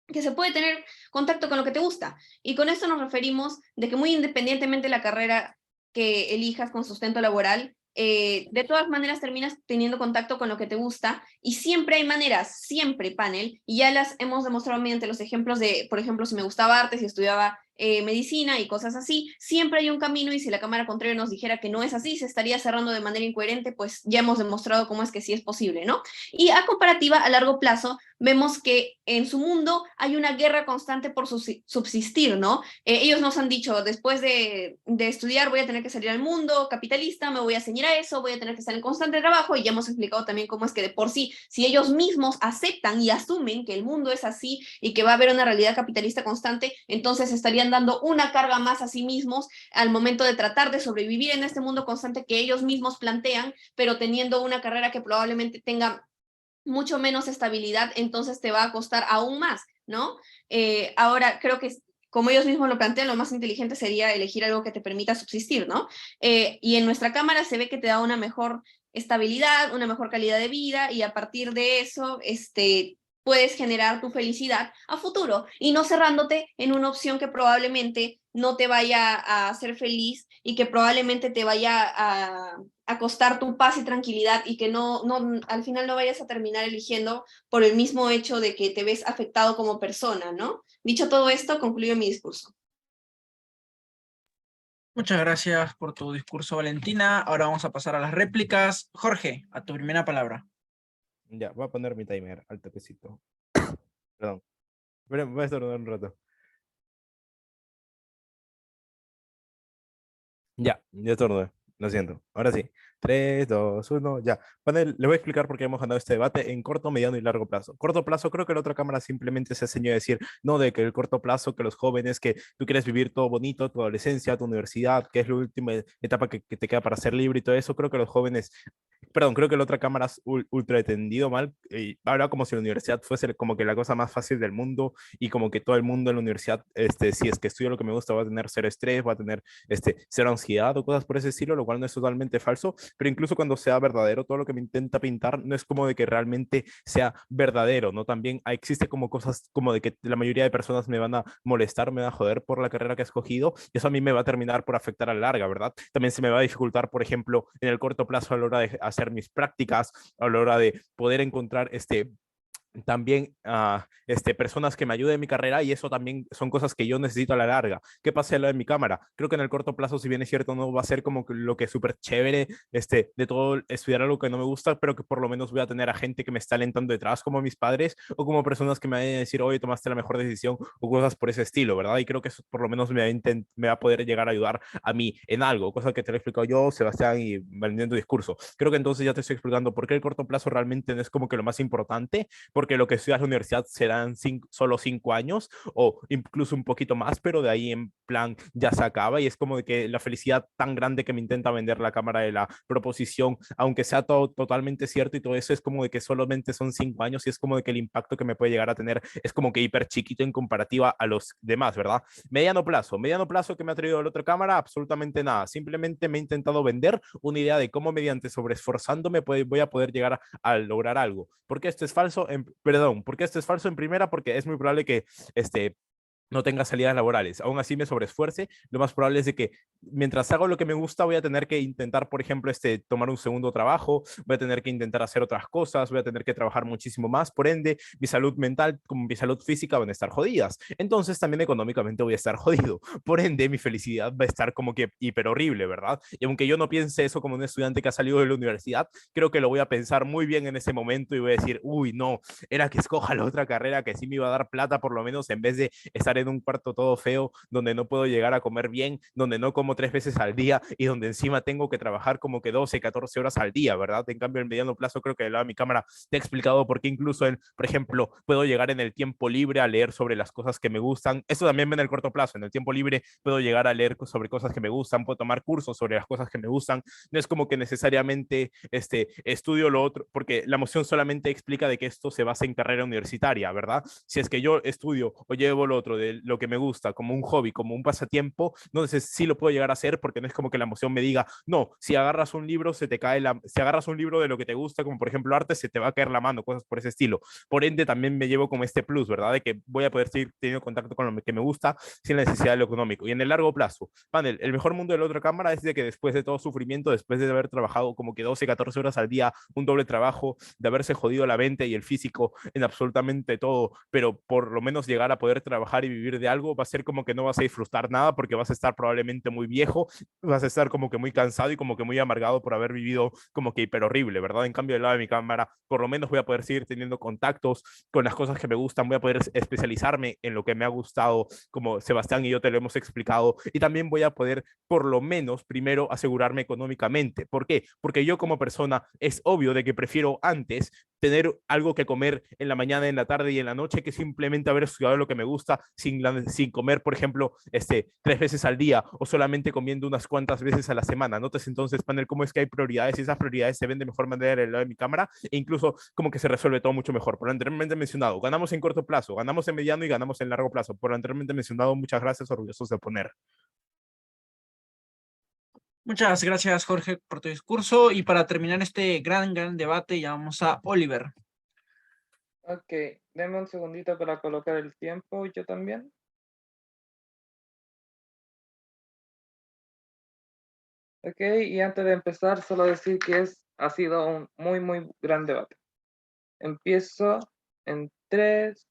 que se puede tener contacto con lo que te gusta, y con esto nos referimos de que muy independientemente de la carrera que elijas con sustento laboral, de todas maneras terminas teniendo contacto con lo que te gusta, y siempre hay maneras, siempre, panel, y ya las hemos demostrado mediante los ejemplos de, por ejemplo, si me gustaba arte, si estudiaba medicina y cosas así, siempre hay un camino, y si la cámara contraria nos dijera que no es así, se estaría cerrando de manera incoherente, pues ya hemos demostrado cómo es que sí es posible, ¿no? Y a comparativa, a largo plazo, vemos que en su mundo hay una guerra constante por subsistir, ¿no? Ellos nos han dicho, después de estudiar voy a tener que salir al mundo capitalista, me voy a ceñir a eso, voy a tener que estar en constante trabajo, y ya hemos explicado también cómo es que de por sí, si ellos mismos aceptan y asumen que el mundo es así y que va a haber una realidad capitalista constante, entonces estarían dando una carga más a sí mismos al momento de tratar de sobrevivir en este mundo constante que ellos mismos plantean, pero teniendo una carrera que probablemente tenga mucho menos estabilidad, entonces te va a costar aún más, ¿no? Ahora, creo que como ellos mismos lo plantean, lo más inteligente sería elegir algo que te permita subsistir, ¿no? Y en nuestra cámara se ve que te da una mejor estabilidad, una mejor calidad de vida, y a partir de eso, puedes generar tu felicidad a futuro, y no cerrándote en una opción que probablemente no te vaya a hacer feliz y que probablemente te vaya a costar tu paz y tranquilidad, y que al final no vayas a terminar eligiendo por el mismo hecho de que te ves afectado como persona, ¿no? Dicho todo esto, concluyo mi discurso. Muchas gracias por tu discurso, Valentina. Ahora vamos a pasar a las réplicas. Jorge, a tu primera palabra. Ya, voy a poner mi timer al toquecito. Perdón. Voy a estornudar un rato. Ya estornudé. Lo siento. Ahora sí. 3, 2, 1, ya. Panel, le voy a explicar por qué hemos ganado este debate en corto, mediano y largo plazo. Corto plazo, creo que la otra cámara simplemente se enseñó a decir, no, de que el corto plazo, que los jóvenes, que tú quieres vivir todo bonito, tu adolescencia, tu universidad, que es la última etapa que te queda para ser libre y todo eso. Creo que los jóvenes, perdón, creo que la otra cámara es ultra entendido mal, y habla como si la universidad fuese como que la cosa más fácil del mundo, y como que todo el mundo en la universidad, si es que estudio lo que me gusta, va a tener cero estrés, va a tener cero ansiedad o cosas por ese estilo, lo cual no es totalmente falso. Pero incluso cuando sea verdadero, todo lo que me intenta pintar no es como de que realmente sea verdadero, ¿no? También existe como cosas como de que la mayoría de personas me van a molestar, me van a joder por la carrera que he escogido, y eso a mí me va a terminar por afectar a la larga, ¿verdad? También se me va a dificultar, por ejemplo, en el corto plazo a la hora de hacer mis prácticas, a la hora de poder encontrar también personas que me ayuden en mi carrera, y eso también son cosas que yo necesito a la larga. ¿Qué pasa en lo de mi cámara? Creo que en el corto plazo, si bien es cierto, no va a ser como que lo que es súper chévere de todo estudiar algo que no me gusta, pero que por lo menos voy a tener a gente que me está alentando detrás, como mis padres, o como personas que me vayan a decir, oye, tomaste la mejor decisión, o cosas por ese estilo, ¿verdad? Y creo que eso por lo menos me va a poder llegar a ayudar a mí en algo, cosa que te lo he explicado yo, Sebastián, y vendiendo discurso. Creo que entonces ya te estoy explicando por qué el corto plazo realmente no es como que lo más importante, porque lo que estudias en la universidad serán solo 5 años o incluso un poquito más, pero de ahí en plan ya se acaba y es como de que la felicidad tan grande que me intenta vender la cámara de la proposición, aunque sea todo totalmente cierto y todo eso, es como de que solamente son 5 años y es como de que el impacto que me puede llegar a tener es como que hiper chiquito en comparativa a los demás, ¿verdad? Mediano plazo que me ha traído la otra cámara, absolutamente nada, simplemente me he intentado vender una idea de cómo mediante sobreesforzándome voy a poder llegar a lograr algo. ¿Por qué esto es falso? ¿Por qué esto es falso en primera? Porque es muy probable que no tenga salidas laborales. Aún así me sobreesfuerce, lo más probable es de que mientras hago lo que me gusta voy a tener que intentar, por ejemplo, tomar un segundo trabajo, voy a tener que intentar hacer otras cosas, voy a tener que trabajar muchísimo más, por ende, mi salud mental como mi salud física van a estar jodidas. Entonces también económicamente voy a estar jodido. Por ende, mi felicidad va a estar como que hiper horrible, ¿verdad? Y aunque yo no piense eso como un estudiante que ha salido de la universidad, creo que lo voy a pensar muy bien en ese momento y voy a decir, uy, no, era que escoja la otra carrera que sí me iba a dar plata por lo menos en vez de estar en un cuarto todo feo, donde no puedo llegar a comer bien, donde no como 3 veces al día y donde encima tengo que trabajar como que 12, 14 horas al día, ¿verdad? En cambio, en mediano plazo creo que de lado de mi cámara te he explicado por qué incluso, por ejemplo, puedo llegar en el tiempo libre a leer sobre las cosas que me gustan. Eso también en el corto plazo. En el tiempo libre puedo llegar a leer sobre cosas que me gustan, puedo tomar cursos sobre las cosas que me gustan. No es como que necesariamente estudio lo otro, porque la moción solamente explica de que esto se basa en carrera universitaria, ¿verdad? Si es que yo estudio o llevo lo otro de lo que me gusta como un hobby, como un pasatiempo, no sé si lo puedo llegar a hacer porque no es como que la emoción me diga, no, si agarras un libro se te cae si agarras un libro de lo que te gusta, como por ejemplo arte, se te va a caer la mano, cosas por ese estilo. Por ende también me llevo como este plus, ¿verdad? De que voy a poder seguir teniendo contacto con lo que me gusta sin la necesidad de lo económico. Y en el largo plazo, panel, el mejor mundo de la otra cámara es de que después de todo sufrimiento, después de haber trabajado como que 12, 14 horas al día, un doble trabajo, de haberse jodido la mente y el físico en absolutamente todo, pero por lo menos llegar a poder trabajar y vivir de algo, va a ser como que no vas a disfrutar nada porque vas a estar probablemente muy viejo, vas a estar como que muy cansado y como que muy amargado por haber vivido como que hiper horrible, ¿verdad? En cambio, del lado de mi cámara, por lo menos voy a poder seguir teniendo contactos con las cosas que me gustan, voy a poder especializarme en lo que me ha gustado, como Sebastián y yo te lo hemos explicado, y también voy a poder, por lo menos, primero asegurarme económicamente. ¿Por qué? Porque yo como persona es obvio de que prefiero antes tener algo que comer en la mañana, en la tarde y en la noche que simplemente haber estudiado lo que me gusta sin comer, por ejemplo, 3 veces al día o solamente comiendo unas cuantas veces a la semana. Notas entonces, panel, cómo es que hay prioridades y esas prioridades se ven de mejor manera en el lado de mi cámara e incluso como que se resuelve todo mucho mejor. Por lo anteriormente mencionado, ganamos en corto plazo, ganamos en mediano y ganamos en largo plazo. Por lo anteriormente mencionado, muchas gracias, orgullosos de poner. Muchas gracias, Jorge, por tu discurso. Y para terminar este gran debate, llamamos a Oliver. Ok, denme un segundito para colocar el tiempo, yo también. Ok, y antes de empezar, solo decir que ha sido un muy gran debate. Empiezo en 3,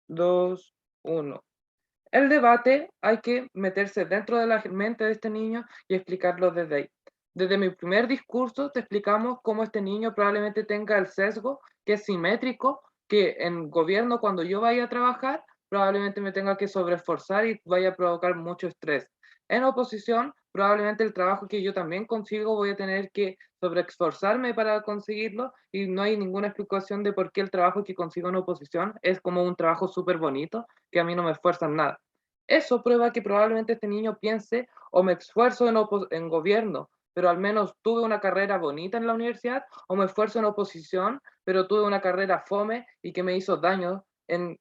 2, 1. El debate hay que meterse dentro de la mente de este niño y explicarlo desde ahí. Desde mi primer discurso te explicamos cómo este niño probablemente tenga el sesgo que es simétrico, que en gobierno cuando yo vaya a trabajar probablemente me tenga que sobreesforzar y vaya a provocar mucho estrés. En oposición, probablemente el trabajo que yo también consigo voy a tener que sobreesforzarme para conseguirlo y no hay ninguna explicación de por qué el trabajo que consigo en oposición es como un trabajo súper bonito que a mí no me esfuerzan nada. Eso prueba que probablemente este niño piense o me esfuerzo en gobierno, pero al menos tuve una carrera bonita en la universidad, o me esfuerzo en oposición, pero tuve una carrera fome y que me hizo daño en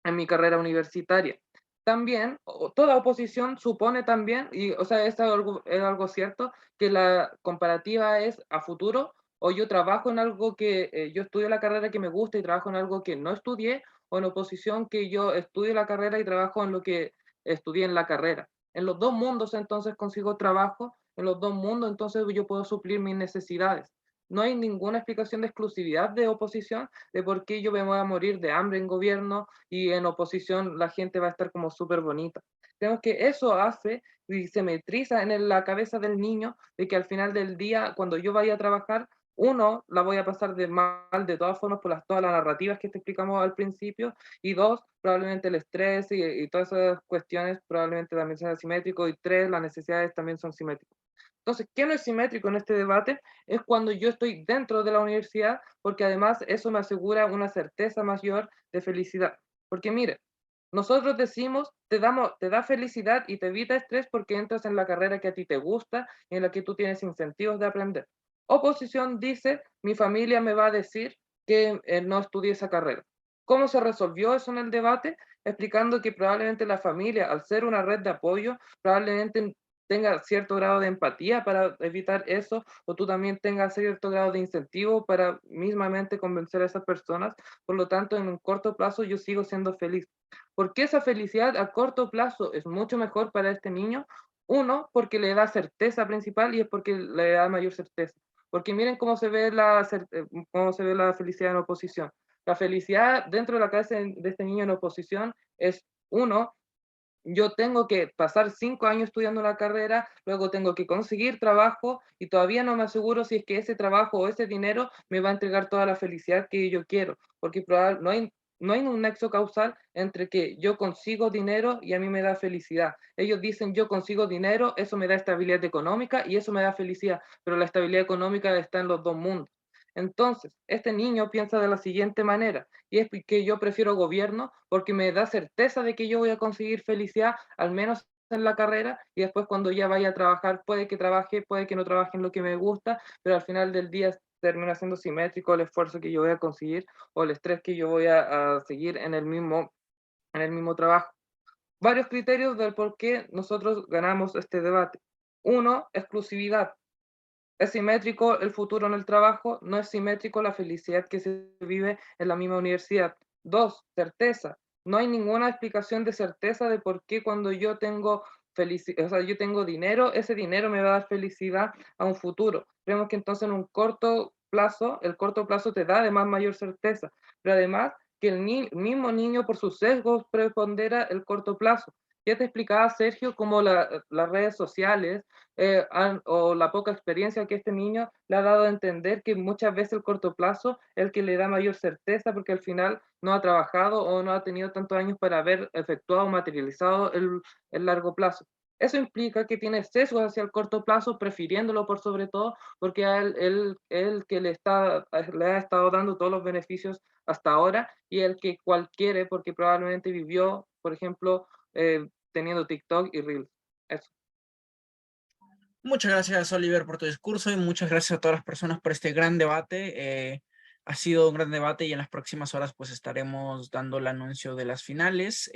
mi carrera universitaria. También, toda oposición supone también, y o sea, es algo cierto, que la comparativa es a futuro, o yo trabajo en algo que yo estudio la carrera que me gusta y trabajo en algo que no estudié, o en oposición que yo estudio la carrera y trabajo en lo que estudié en la carrera. En los dos mundos entonces consigo trabajo, en los dos mundos entonces yo puedo suplir mis necesidades. No hay ninguna explicación de exclusividad de oposición de por qué yo me voy a morir de hambre en gobierno y en oposición la gente va a estar como súper bonita. Tenemos que eso hace y se metriza en la cabeza del niño de que al final del día, cuando yo vaya a trabajar, uno, la voy a pasar de mal de todas formas por todas las narrativas que te explicamos al principio, y dos, probablemente el estrés y todas esas cuestiones probablemente también sean simétricos, y tres, las necesidades también son simétricas. Entonces, ¿qué no es simétrico en este debate? Es cuando yo estoy dentro de la universidad, porque además eso me asegura una certeza mayor de felicidad. Porque mire, nosotros decimos, te da felicidad y te evita estrés porque entras en la carrera que a ti te gusta y en la que tú tienes incentivos de aprender. Oposición dice, mi familia me va a decir que no estudie esa carrera. ¿Cómo se resolvió eso en el debate? Explicando que probablemente la familia, al ser una red de apoyo, probablemente tenga cierto grado de empatía para evitar eso, o tú también tengas cierto grado de incentivo para mismamente convencer a esas personas. Por lo tanto, en un corto plazo yo sigo siendo feliz. ¿Por qué esa felicidad a corto plazo es mucho mejor para este niño? Uno, porque le da certeza principal y es porque le da mayor certeza. Porque miren cómo se ve cómo se ve la felicidad en oposición. La felicidad dentro de la cabeza de este niño en oposición es, uno, yo tengo que pasar 5 años estudiando la carrera, luego tengo que conseguir trabajo y todavía no me aseguro si es que ese trabajo o ese dinero me va a entregar toda la felicidad que yo quiero, porque no hay un nexo causal entre que yo consigo dinero y a mí me da felicidad. Ellos dicen yo consigo dinero, eso me da estabilidad económica y eso me da felicidad, pero la estabilidad económica está en los dos mundos. Entonces, este niño piensa de la siguiente manera, y es que yo prefiero gobierno porque me da certeza de que yo voy a conseguir felicidad, al menos en la carrera, y después cuando ya vaya a trabajar, puede que trabaje, puede que no trabaje en lo que me gusta, pero al final del día termina siendo simétrico el esfuerzo que yo voy a conseguir o el estrés que yo voy a seguir en en el mismo trabajo. Varios criterios del por qué nosotros ganamos este debate. Uno, exclusividad. Es simétrico el futuro en el trabajo, no es simétrico la felicidad que se vive en la misma universidad. Dos, certeza. No hay ninguna explicación de certeza de por qué cuando yo tengo o sea, yo tengo dinero, ese dinero me va a dar felicidad a un futuro. Creemos que entonces en un corto plazo, el corto plazo te da además mayor certeza, pero además que mismo niño por sus sesgos prepondera el corto plazo. Ya te explicaba Sergio cómo las redes sociales o la poca experiencia que este niño le ha dado a entender que muchas veces el corto plazo es el que le da mayor certeza porque al final no ha trabajado o no ha tenido tantos años para haber efectuado o materializado el largo plazo. Eso implica que tiene sesgos hacia el corto plazo, prefiriéndolo por sobre todo, porque a él que le ha estado dando todos los beneficios hasta ahora y el que cual quiere, porque probablemente vivió, por ejemplo, teniendo TikTok y Reels. Eso. Muchas gracias, Oliver, por tu discurso y muchas gracias a todas las personas por este gran debate. Ha sido un gran debate y en las próximas horas pues estaremos dando el anuncio de las finales.